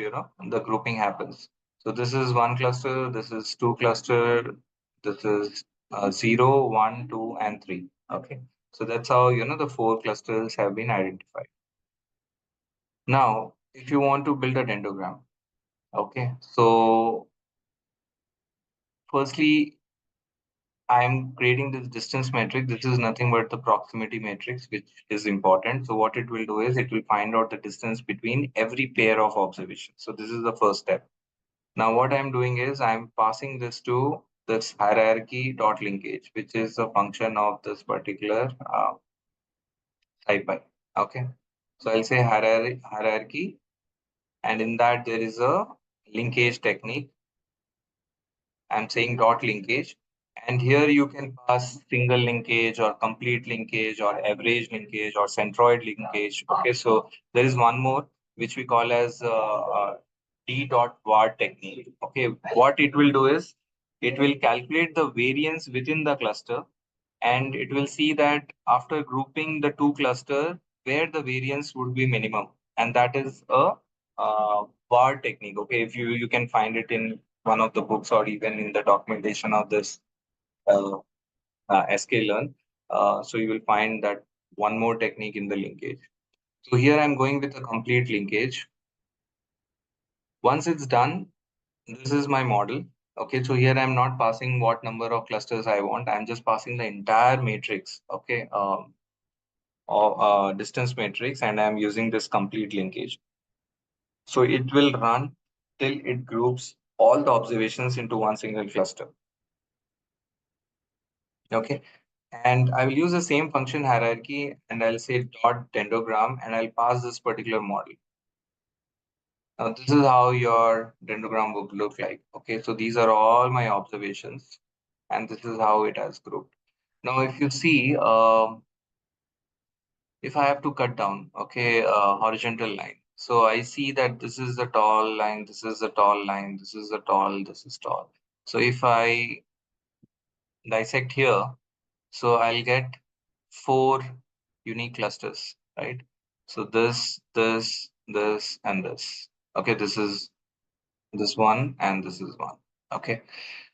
the grouping happens. So this is one cluster, this is two cluster, this is 0, 1, 2, and 3. Okay. So that's how, the four clusters have been identified. Now, if you want to build a dendrogram, okay, so firstly, I'm creating this distance metric. This is nothing but the proximity matrix, which is important. So what it will do is it will find out the distance between every pair of observations. So this is the first step. Now what I'm doing is I'm passing this to this hierarchy dot linkage, which is a function of this particular SciPy. Okay. So I'll say hierarchy, and in that there is a linkage technique. I'm saying dot linkage. And here you can pass single linkage or complete linkage or average linkage or centroid linkage. Okay, so there is one more which we call as D dot var technique. Okay, what it will do is it will calculate the variance within the cluster, and it will see that after grouping the two cluster where the variance would be minimum, and that is a var technique. Okay, if you can find it in one of the books or even in the documentation of this uh, sklearn, so you will find that one more technique in the linkage. So here I'm going with a complete linkage. Once it's done, this is my model. Okay, so here I'm not passing what number of clusters I want. I'm just passing the entire matrix. Okay, or distance matrix, and I'm using this complete linkage. So it will run till it groups all the observations into one single cluster. Okay, and I will use the same function hierarchy, and I'll say dot dendrogram, and I'll pass this particular model. Now this is how your dendrogram would look like. Okay, so these are all my observations, and this is how it has grouped. Now if you see, if I have to cut down, okay, horizontal line. So I see that this is the tall line, this is the tall line, this is the tall, this is tall. So if I dissect here, so I'll get four unique clusters, right? So this, and this. Okay, this is this one and this is one. Okay,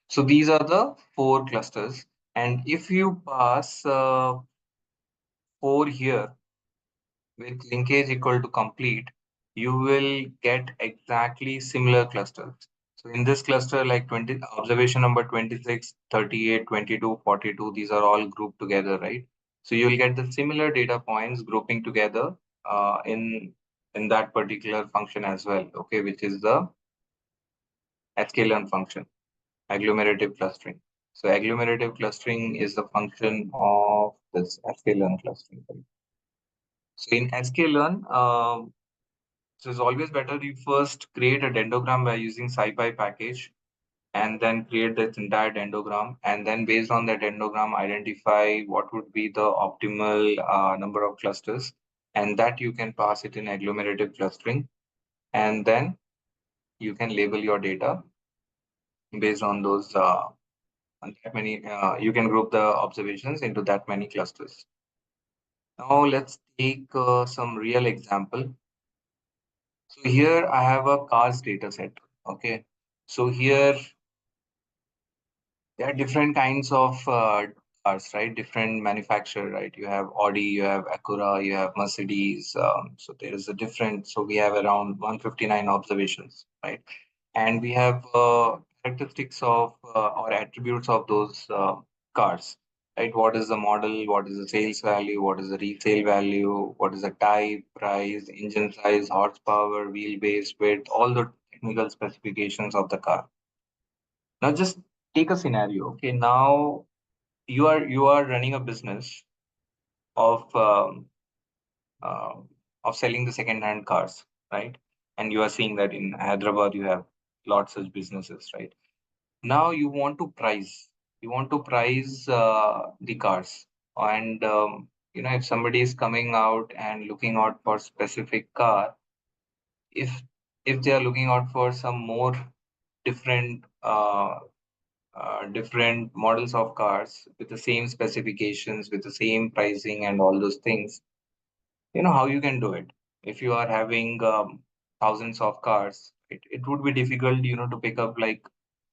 so these are the four clusters. And if you pass four here, with linkage equal to complete, you will get exactly similar clusters. So in this cluster, like 20 observation number 26, 38, 22, 42, these are all grouped together, right? So you'll get the similar data points grouping together in that particular function as well, okay, which is the sklearn function, agglomerative clustering. So agglomerative clustering is the function of this sklearn clustering. Right? So in sklearn, so it's always better you first create a dendrogram by using SciPy package, and then create this entire dendrogram, and then based on the dendrogram identify what would be the optimal number of clusters, and that you can pass it in agglomerative clustering, and then you can label your data based on those on that many you can group the observations into that many clusters. Now let's take some real example. So here I have a cars data set. Okay. So here there are different kinds of cars, right? Different manufacturer, right? You have Audi, you have Acura, you have Mercedes. So there is a different. So we have around 159 observations, right? And we have characteristics of or attributes of those cars, right? What is the model? What is the sales value? What is the resale value? What is the type, price, engine size, horsepower, wheelbase, width, all the technical specifications of the car. Now just take a scenario. Okay, now you are running a business of uh, of selling the second-hand cars, right? And you are seeing that in Hyderabad you have lots of businesses, right? Now you want to price. You want to price the cars, and if somebody is coming out and looking out for specific car, if they are looking out for some more different different models of cars with the same specifications, with the same pricing and all those things, how you can do it. If you are having thousands of cars, it would be difficult, to pick up like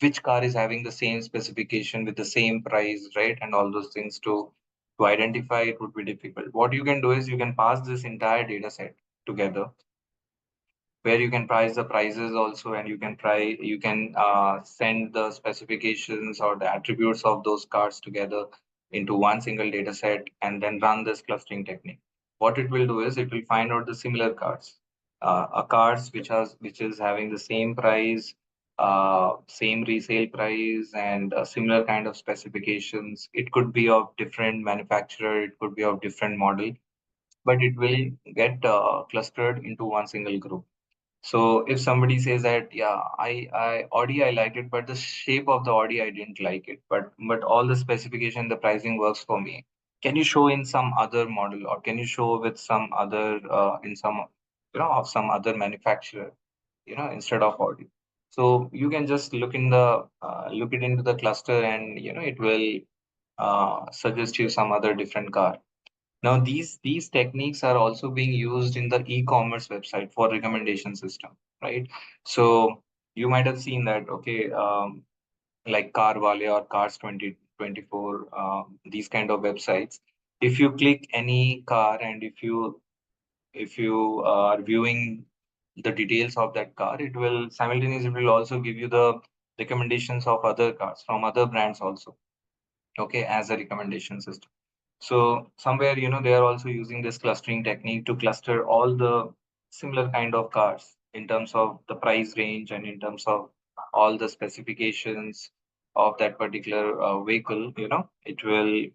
which car is having the same specification with the same price, right? And all those things too. To identify it would be difficult. What you can do is you can pass this entire data set together, where you can price the prices also, and you can send the specifications or the attributes of those cars together into one single data set, and then run this clustering technique. What it will do is it will find out the similar cars, a cars which is having the same price, same resale price, and similar kind of specifications. It could be of different manufacturer, it could be of different model, but it will get clustered into one single group. So if somebody says that, yeah, Audi I liked it, but the shape of the Audi I didn't like it, but all the specification, the pricing works for me. Can you show in some other model, or can you show with some other in some of some other manufacturer, instead of Audi? So you can just look it into the cluster, and it will suggest you some other different car. Now, these techniques are also being used in the e-commerce website for recommendation system, right? So you might have seen that, okay, like Carvale or Cars 2024, these kind of websites. If you click any car, and if you are viewing the details of that car, it will simultaneously, it will also give you the recommendations of other cars from other brands also, okay, as a recommendation system. So somewhere, they are also using this clustering technique to cluster all the similar kind of cars in terms of the price range and in terms of all the specifications of that particular vehicle. It will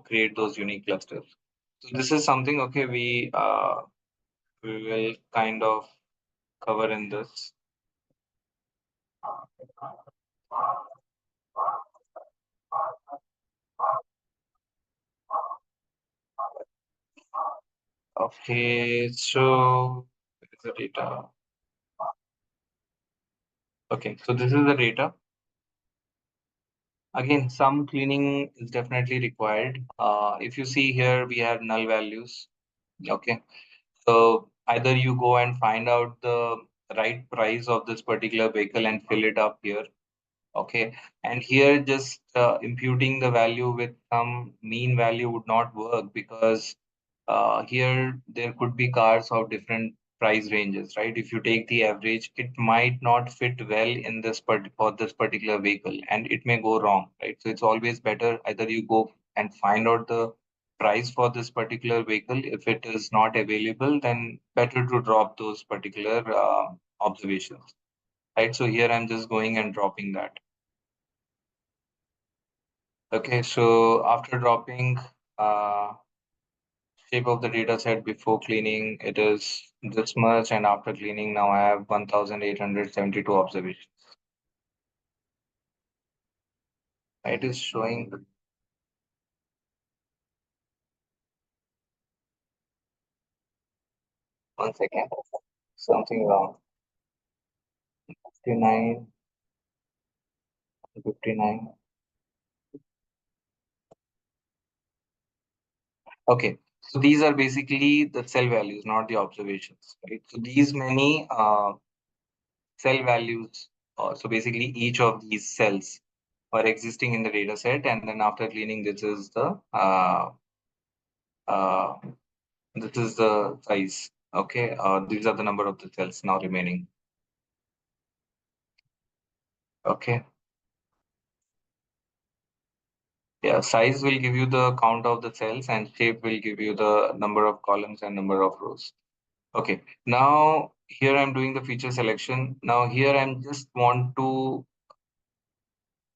create those unique clusters. So this is something, okay, we will kind of cover in this. Okay, so the data. Okay, so this is the data. Again, some cleaning is definitely required. If you see here, we have null values. Okay, so either you go and find out the right price of this particular vehicle and fill it up here. Okay, and here just imputing the value with some mean value would not work, because here there could be cars of different price ranges, right? If you take the average, it might not fit well in for this particular vehicle, and it may go wrong, right? So it's always better either you go and find out the price for this particular vehicle. If it is not available, then better to drop those particular observations, right? So here I'm just going and dropping that. Okay, so after dropping shape of the data set before cleaning, it is this much, and after cleaning, now I have 1,872 observations. It is showing 1 second, something wrong. 59, 59. Okay, so these are basically the cell values, not the observations, right? So these many cell values, so basically each of these cells are existing in the data set, and then after cleaning, uh, this is the size. Okay, these are the number of the cells now remaining. Okay, yeah, size will give you the count of the cells, and shape will give you the number of columns and number of rows. Okay, now here I'm doing the feature selection. Now here I'm just want to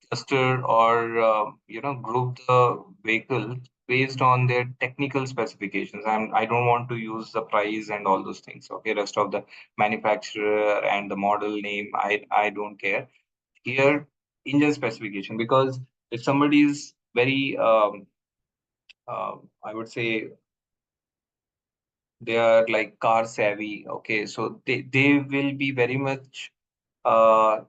cluster or group the vehicles based on their technical specifications. I don't want to use the price and all those things. Okay, rest of the manufacturer and the model name, I don't care. Here, engine specification, because if somebody is very I would say they are like car savvy, okay, so they will be very much uh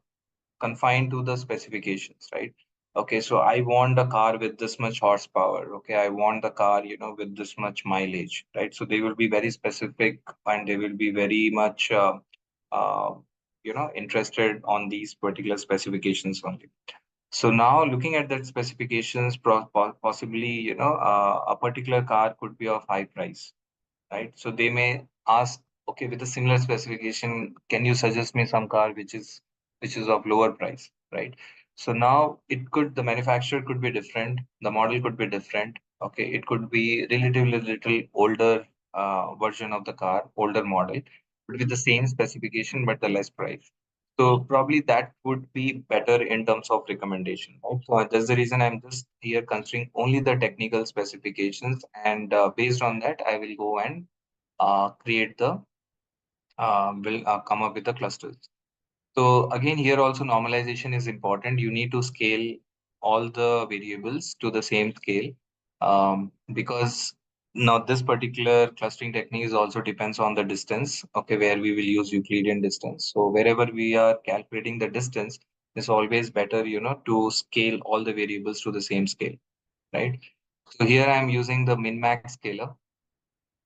confined to the specifications, right? Okay, so I want a car with this much horsepower. Okay, I want the car, with this much mileage, right? So they will be very specific, and they will be very much, uh, interested on these particular specifications only. So now looking at that specifications, possibly, a particular car could be of high price, right? So they may ask, okay, with a similar specification, can you suggest me some car which is of lower price, right? So now the manufacturer could be different, the model could be different. Okay, it could be relatively little older version of the car, older model, but with the same specification but the less price. So probably that would be better in terms of recommendation, right? So that's the reason I'm just here considering only the technical specifications, and based on that, I will go and create the will come up with the clusters. So again, here also normalization is important. You need to scale all the variables to the same scale, because now this particular clustering technique is also depends on the distance, okay, where we will use Euclidean distance. So wherever we are calculating the distance, it's always better, to scale all the variables to the same scale, right? So here I'm using the min-max scalar.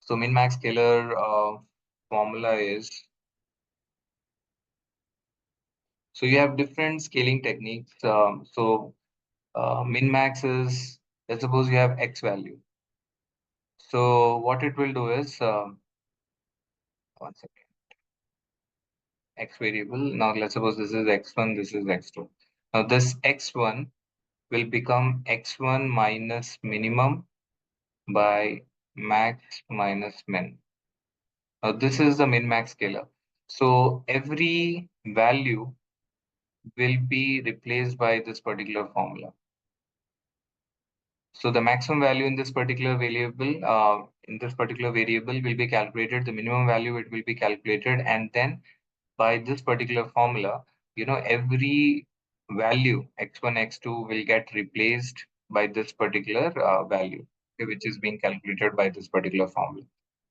So min-max scalar formula is, so you have different scaling techniques. Min-max is, let's suppose you have X value. So what it will do is, one second, X variable. Now let's suppose this is X1, this is X2. Now this X1 will become X1 minus minimum by max minus min. Now this is the min-max scalar. So every value will be replaced by this particular formula. So the maximum value in this particular variable will be calculated. The minimum value it will be calculated, and then by this particular formula, every value x1, x2 will get replaced by this particular value, okay, which is being calculated by this particular formula.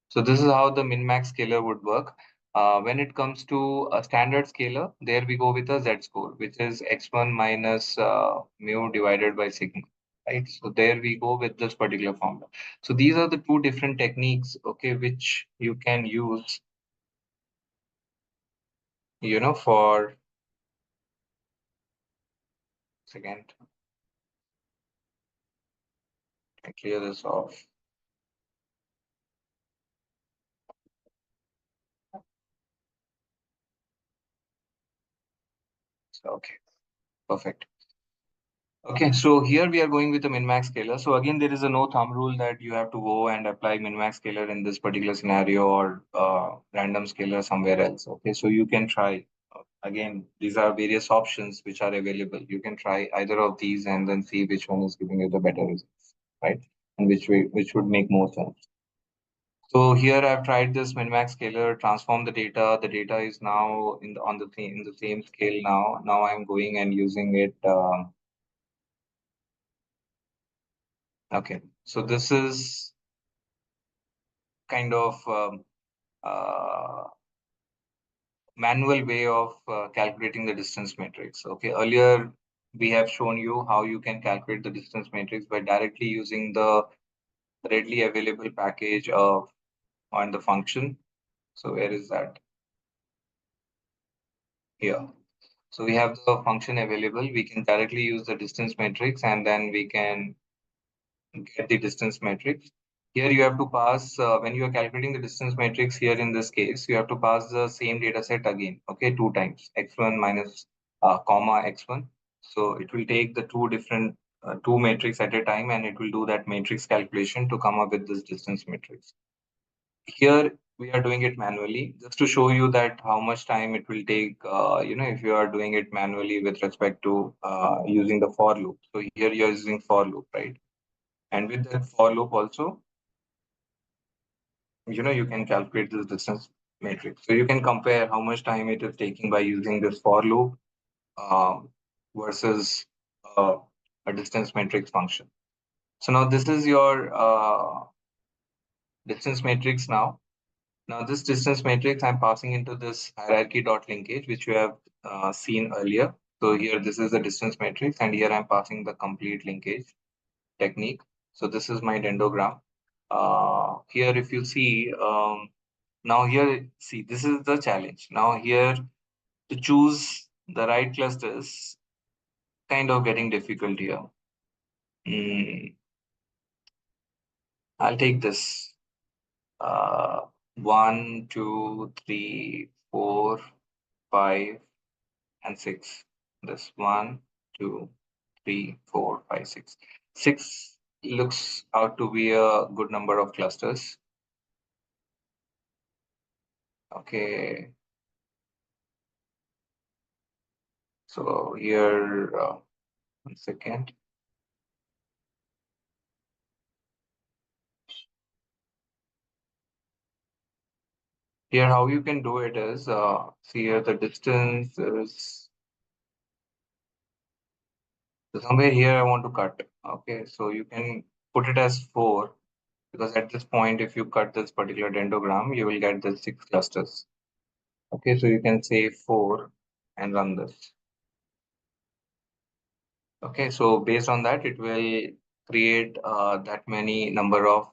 So this is how the min-max scalar would work. When it comes to a standard scalar, there we go with a z-score, which is x1 minus mu divided by sigma, right? So there we go with this particular formula. So these are the two different techniques, okay, which you can use, for second. I clear this off. So, okay, perfect. Okay, so here we are going with the min-max scalar. So again, there is a no thumb rule that you have to go and apply min-max scalar in this particular scenario or random scalar somewhere else. Okay, so you can try. Again, these are various options which are available. You can try either of these and then see which one is giving you the better results, right? And which would make more sense. So here I've tried this min-max scalar, transform the data. The data is now in the same scale now. Now I'm going and using it. Okay, so this is kind of uh, manual way of calculating the distance matrix. Okay, earlier we have shown you how you can calculate the distance matrix by directly using the readily available package of on the function. So where is that? Here. So we have the function available. We can directly use the distance matrix, and then we can get the distance matrix. Here you have to pass, when you are calculating the distance matrix here in this case, you have to pass the same data set again, okay, two times, x1 minus comma x1. So it will take the two matrix at a time, and it will do that matrix calculation to come up with this distance matrix. Here we are doing it manually just to show you that how much time it will take, if you are doing it manually with respect to using the for loop. So here you are using for loop, right? And with that for loop also, you can calculate this distance matrix. So you can compare how much time it is taking by using this for loop um, versus uh, a distance matrix function. So now this is your distance matrix now. Now this distance matrix I'm passing into this hierarchy dot linkage, which you have seen earlier. So here this is the distance matrix, and here I'm passing the complete linkage technique. So this is my dendrogram. Here, if you see, now here, see, this is the challenge. Now here, to choose the right clusters, kind of getting difficult here. I'll take this. 1, 2, 3, 4, 5, and 6. This 1, 2, 3, 4, 5, 6. 6 looks out to be a good number of clusters. Okay. So here, 1 second. Here, how you can do it is, see here the distance is so somewhere here I want to cut. Okay, so you can put it as 4 because at this point, if you cut this particular dendrogram, you will get the 6 clusters. Okay, so you can say 4 and run this. Okay, so based on that, it will create that many number of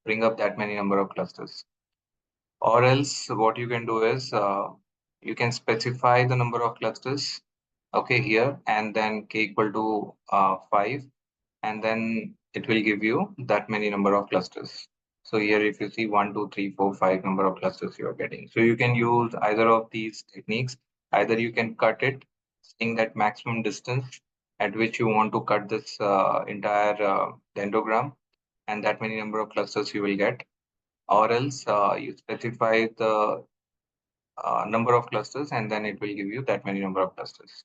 bring up that many number of clusters. Or else, what you can do is you can specify the number of clusters. Okay, here and then k equal to 5, and then it will give you that many number of clusters. So here, if you see 1, 2, 3, 4, 5 number of clusters you are getting. So you can use either of these techniques. Either you can cut it, saying that maximum distance at which you want to cut this entire dendrogram, and that many number of clusters you will get. Or else you specify the number of clusters, and then it will give you that many number of clusters.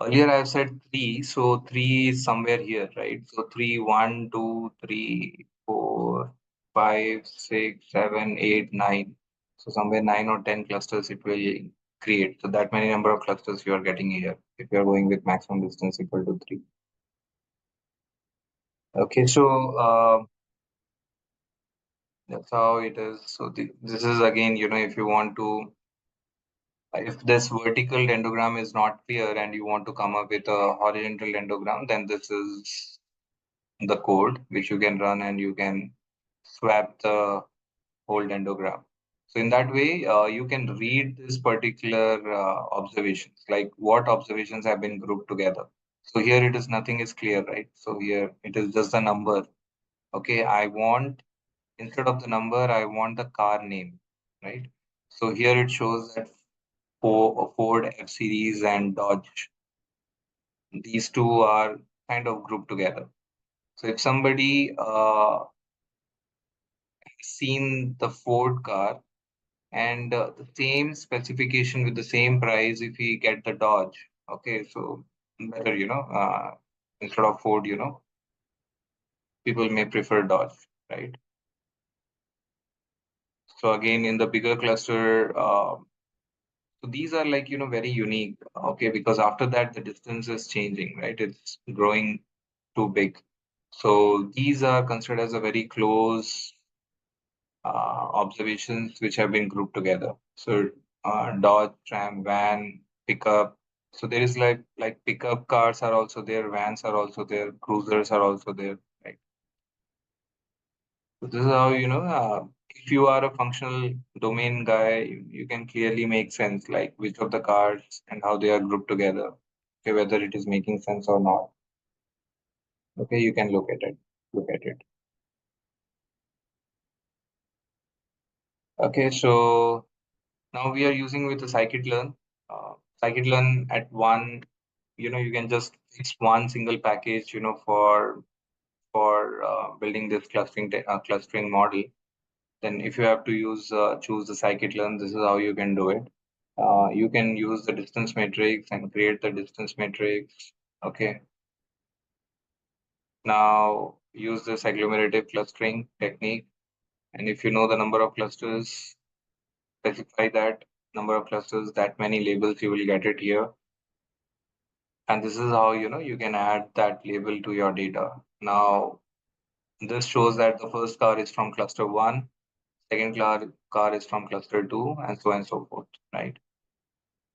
Earlier, I have said 3, so 3 is somewhere here, right? So 3, 1, 2, 3, 4, 5, 6, 7, 8, 9. So somewhere 9 or 10 clusters it will create. So that many number of clusters you are getting here if you are going with maximum distance equal to 3. Okay, so that's how it is. So this is again, if you want to, if this vertical dendrogram is not clear and you want to come up with a horizontal dendrogram, then this is the code which you can run and you can swap the whole dendrogram. So in that way, you can read this particular observations, like what observations have been grouped together. So here it is nothing is clear, right? So here it is just a number. Okay, I want instead of the number, I want the car name, right? So here it shows that Ford F Series and Dodge, these two are kind of grouped together. So if somebody seen the Ford car and the same specification with the same price if we get the Dodge. Okay, so better, instead of Ford, people may prefer Dodge, right? So again, in the bigger cluster, so these are like, very unique, okay, because after that, the distance is changing, right? It's growing too big. So these are considered as a very close observations which have been grouped together. So Dodge, tram, van, pickup. So there is like pickup cars are also there, vans are also there, cruisers are also there, right? So this is how if you are a functional domain guy, you can clearly make sense like which of the cars and how they are grouped together. Okay, whether it is making sense or not. Okay, you can look at it. Look at it. Okay, so now we are using with the scikit-learn. Scikit-learn at one, you can just fix one single package, for building this clustering model. Then if you have to choose the scikit-learn, this is how you can do it. You can use the distance matrix and create the distance matrix. Okay. Now use this agglomerative clustering technique. And if you know the number of clusters, specify that number of clusters, that many labels you will get it here. And this is how you can add that label to your data. Now this shows that the first car is from cluster 1, second car is from cluster 2, and so on and so forth, right?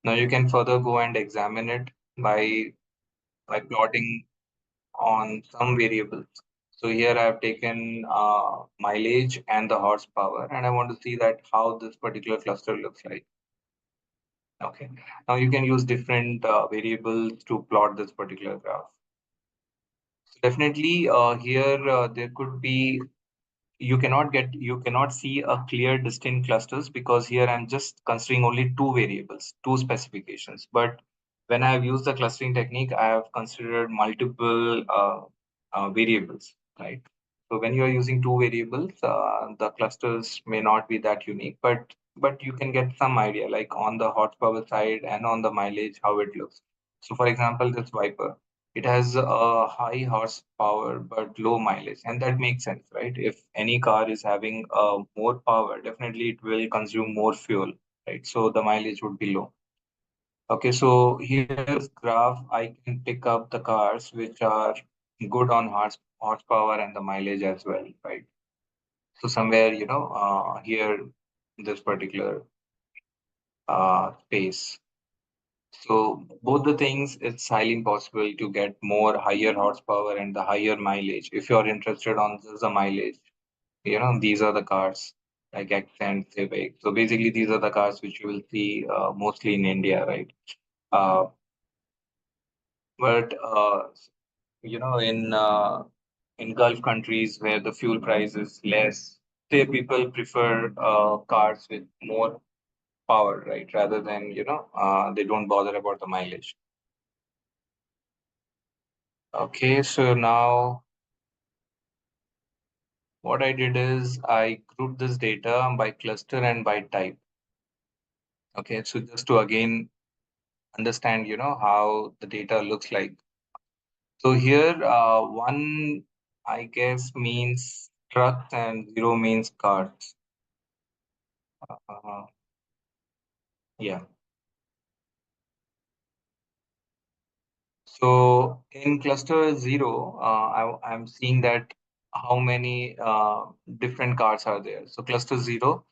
Now you can further go and examine it by plotting on some variables. So here I have taken mileage and the horsepower, and I want to see that how this particular cluster looks like. Okay. Now you can use different variables to plot this particular graph. So definitely, here there could be you cannot see a clear distinct clusters because here I'm just considering only two variables, two specifications. But when I have used the clustering technique, I have considered multiple variables, right? So when you are using two variables, the clusters may not be that unique, but you can get some idea like on the horsepower side and on the mileage how it looks. So for example, this Viper, it has a high horsepower but low mileage, and that makes sense, right? If any car is having more power, definitely it will consume more fuel, right? So the mileage would be low. Okay, so here's graph. I can pick up the cars which are good on horsepower and the mileage as well, right? So somewhere, here, this particular space. So both the things, it's highly impossible to get more higher horsepower and the higher mileage. If you're interested on just the mileage, these are the cars like Accent, Civic. So basically, these are the cars which you will see mostly in India, right? Uh, but in Gulf countries where the fuel price is less, they people prefer cars with more power, right? Rather than they don't bother about the mileage. Okay, so now what I did is I grouped this data by cluster and by type. Okay, so just to again understand, how the data looks like. So here, one, I guess, means trucks and zero means cars. Uh, yeah. So in cluster zero, I'm seeing that how many different cars are there. So cluster zero,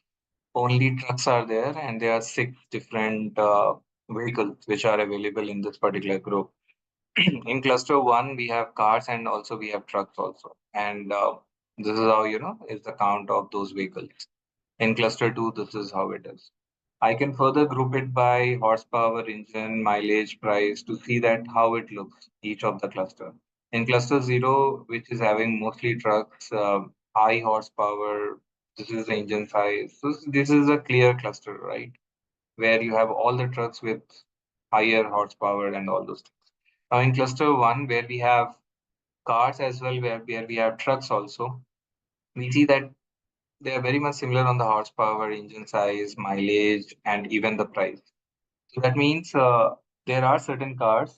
only trucks are there, and there are six different vehicles which are available in this particular group. In cluster one, we have cars and also we have trucks also. And this is how, is the count of those vehicles. In cluster two, this is how it is. I can further group it by horsepower, engine, mileage, price to see that how it looks, each of the cluster. In cluster zero, which is having mostly trucks, high horsepower, this is the engine size. So this is a clear cluster, right? Where you have all the trucks with higher horsepower and all those things. Now in cluster one, where we have cars as well, where we have trucks also, we see that they are very much similar on the horsepower, engine size, mileage, and even the price. So that means there are certain cars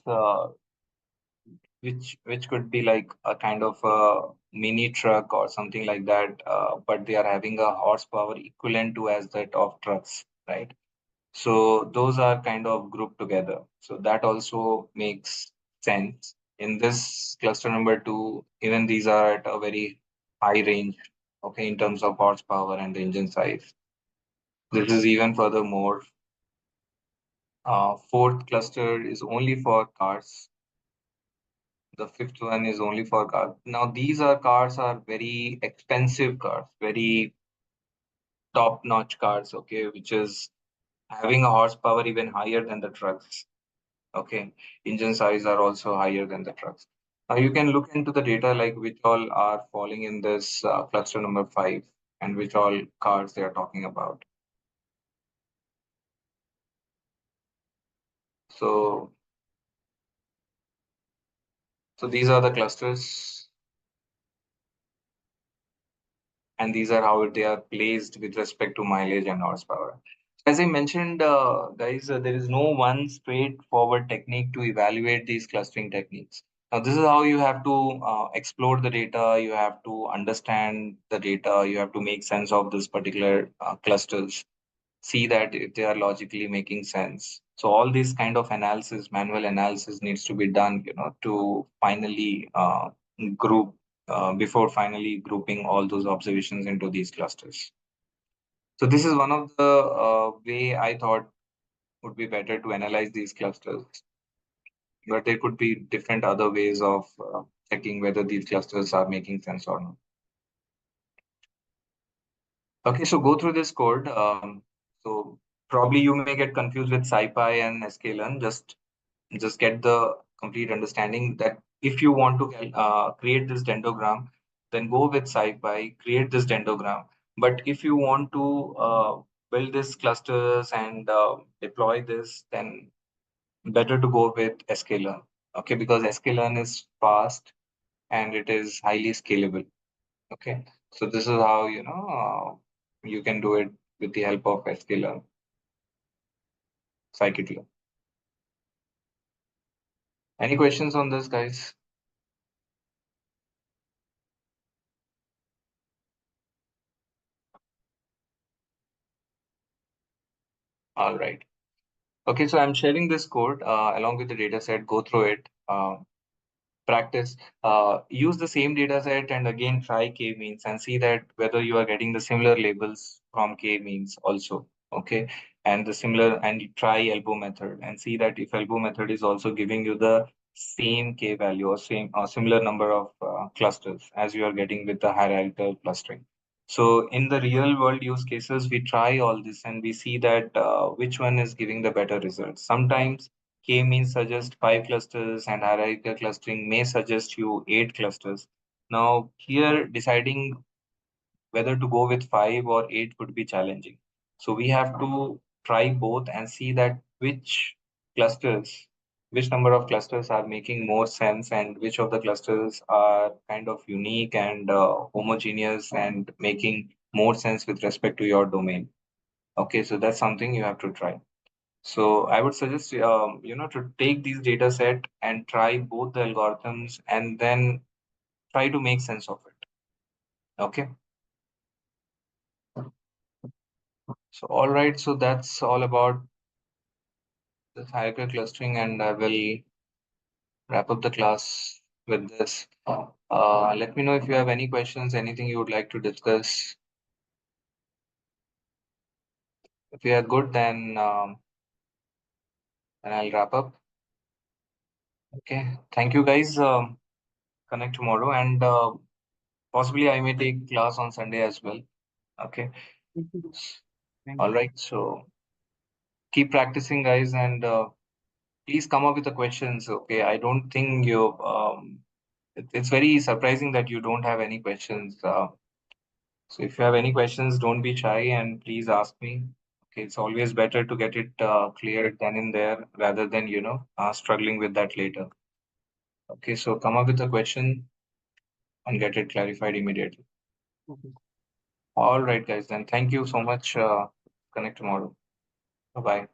which could be like a kind of a mini truck or something like that, but they are having a horsepower equivalent to as that of trucks, right? So those are kind of grouped together. So that also makes sense. In this cluster number two, even these are at a very high range, okay, in terms of horsepower and the engine size. This is even furthermore. Fourth cluster is only for cars. The fifth one is only for cars. Now these are cars are very expensive cars, very top-notch cars, okay, which is having a horsepower even higher than the trucks. Okay, engine size are also higher than the trucks. Now you can look into the data like which all are falling in this cluster number five and which all cars they are talking about. So, so these are the clusters, and these are how they are placed with respect to mileage and horsepower. As I mentioned, guys, there is no one straightforward technique to evaluate these clustering techniques. Now, this is how you have to explore the data, you have to understand the data, you have to make sense of this particular clusters, see that if they are logically making sense. So all this kind of analysis, manual analysis needs to be done, to finally group before finally grouping all those observations into these clusters. So this is one of the way I thought would be better to analyze these clusters, but there could be different other ways of checking whether these clusters are making sense or not. Okay, so go through this code. So probably you may get confused with SciPy and sklearn. Just get the complete understanding that if you want to create this dendrogram, then go with SciPy, create this dendrogram. But if you want to build this clusters and deploy this, then better to go with sklearn. Okay, because sklearn is fast and it is highly scalable. Okay, so this is how you can do it with the help of sklearn, scikit-learn. Any questions on this, guys? All right. Okay, so I'm sharing this code along with the data set. Go through it, practice, use the same data set and again try k-means and see that whether you are getting the similar labels from k-means also. Okay, and the similar and you try elbow method and see that if elbow method is also giving you the same k value or same or similar number of clusters as you are getting with the hierarchical clustering. So in the real world use cases, we try all this and we see that which one is giving the better results. Sometimes K-means suggest 5 clusters and hierarchical clustering may suggest you 8 clusters. Now, here deciding whether to go with 5 or 8 could be challenging. So we have to try both and see that which number of clusters are making more sense and which of the clusters are kind of unique and homogeneous and making more sense with respect to your domain. Okay, so that's something you have to try. So I would suggest to take these data set and try both the algorithms and then try to make sense of it. Okay. So all right, so that's all about the hierarchical clustering, and I will wrap up the class with this. Let me know if you have any questions, anything you would like to discuss. If you are good, then I'll wrap up. Okay. Thank you, guys. Connect tomorrow, and possibly I may take class on Sunday as well. Okay.
Thank
All
you.
right. So keep practicing, guys, and please come up with the questions. Okay. I don't think it's very surprising that you don't have any questions. So if you have any questions, don't be shy and please ask me. Okay. It's always better to get it cleared then and there rather than, struggling with that later. Okay. So come up with a question and get it clarified immediately.
Okay.
All right, guys. Then thank you so much. Connect tomorrow. Bye bye.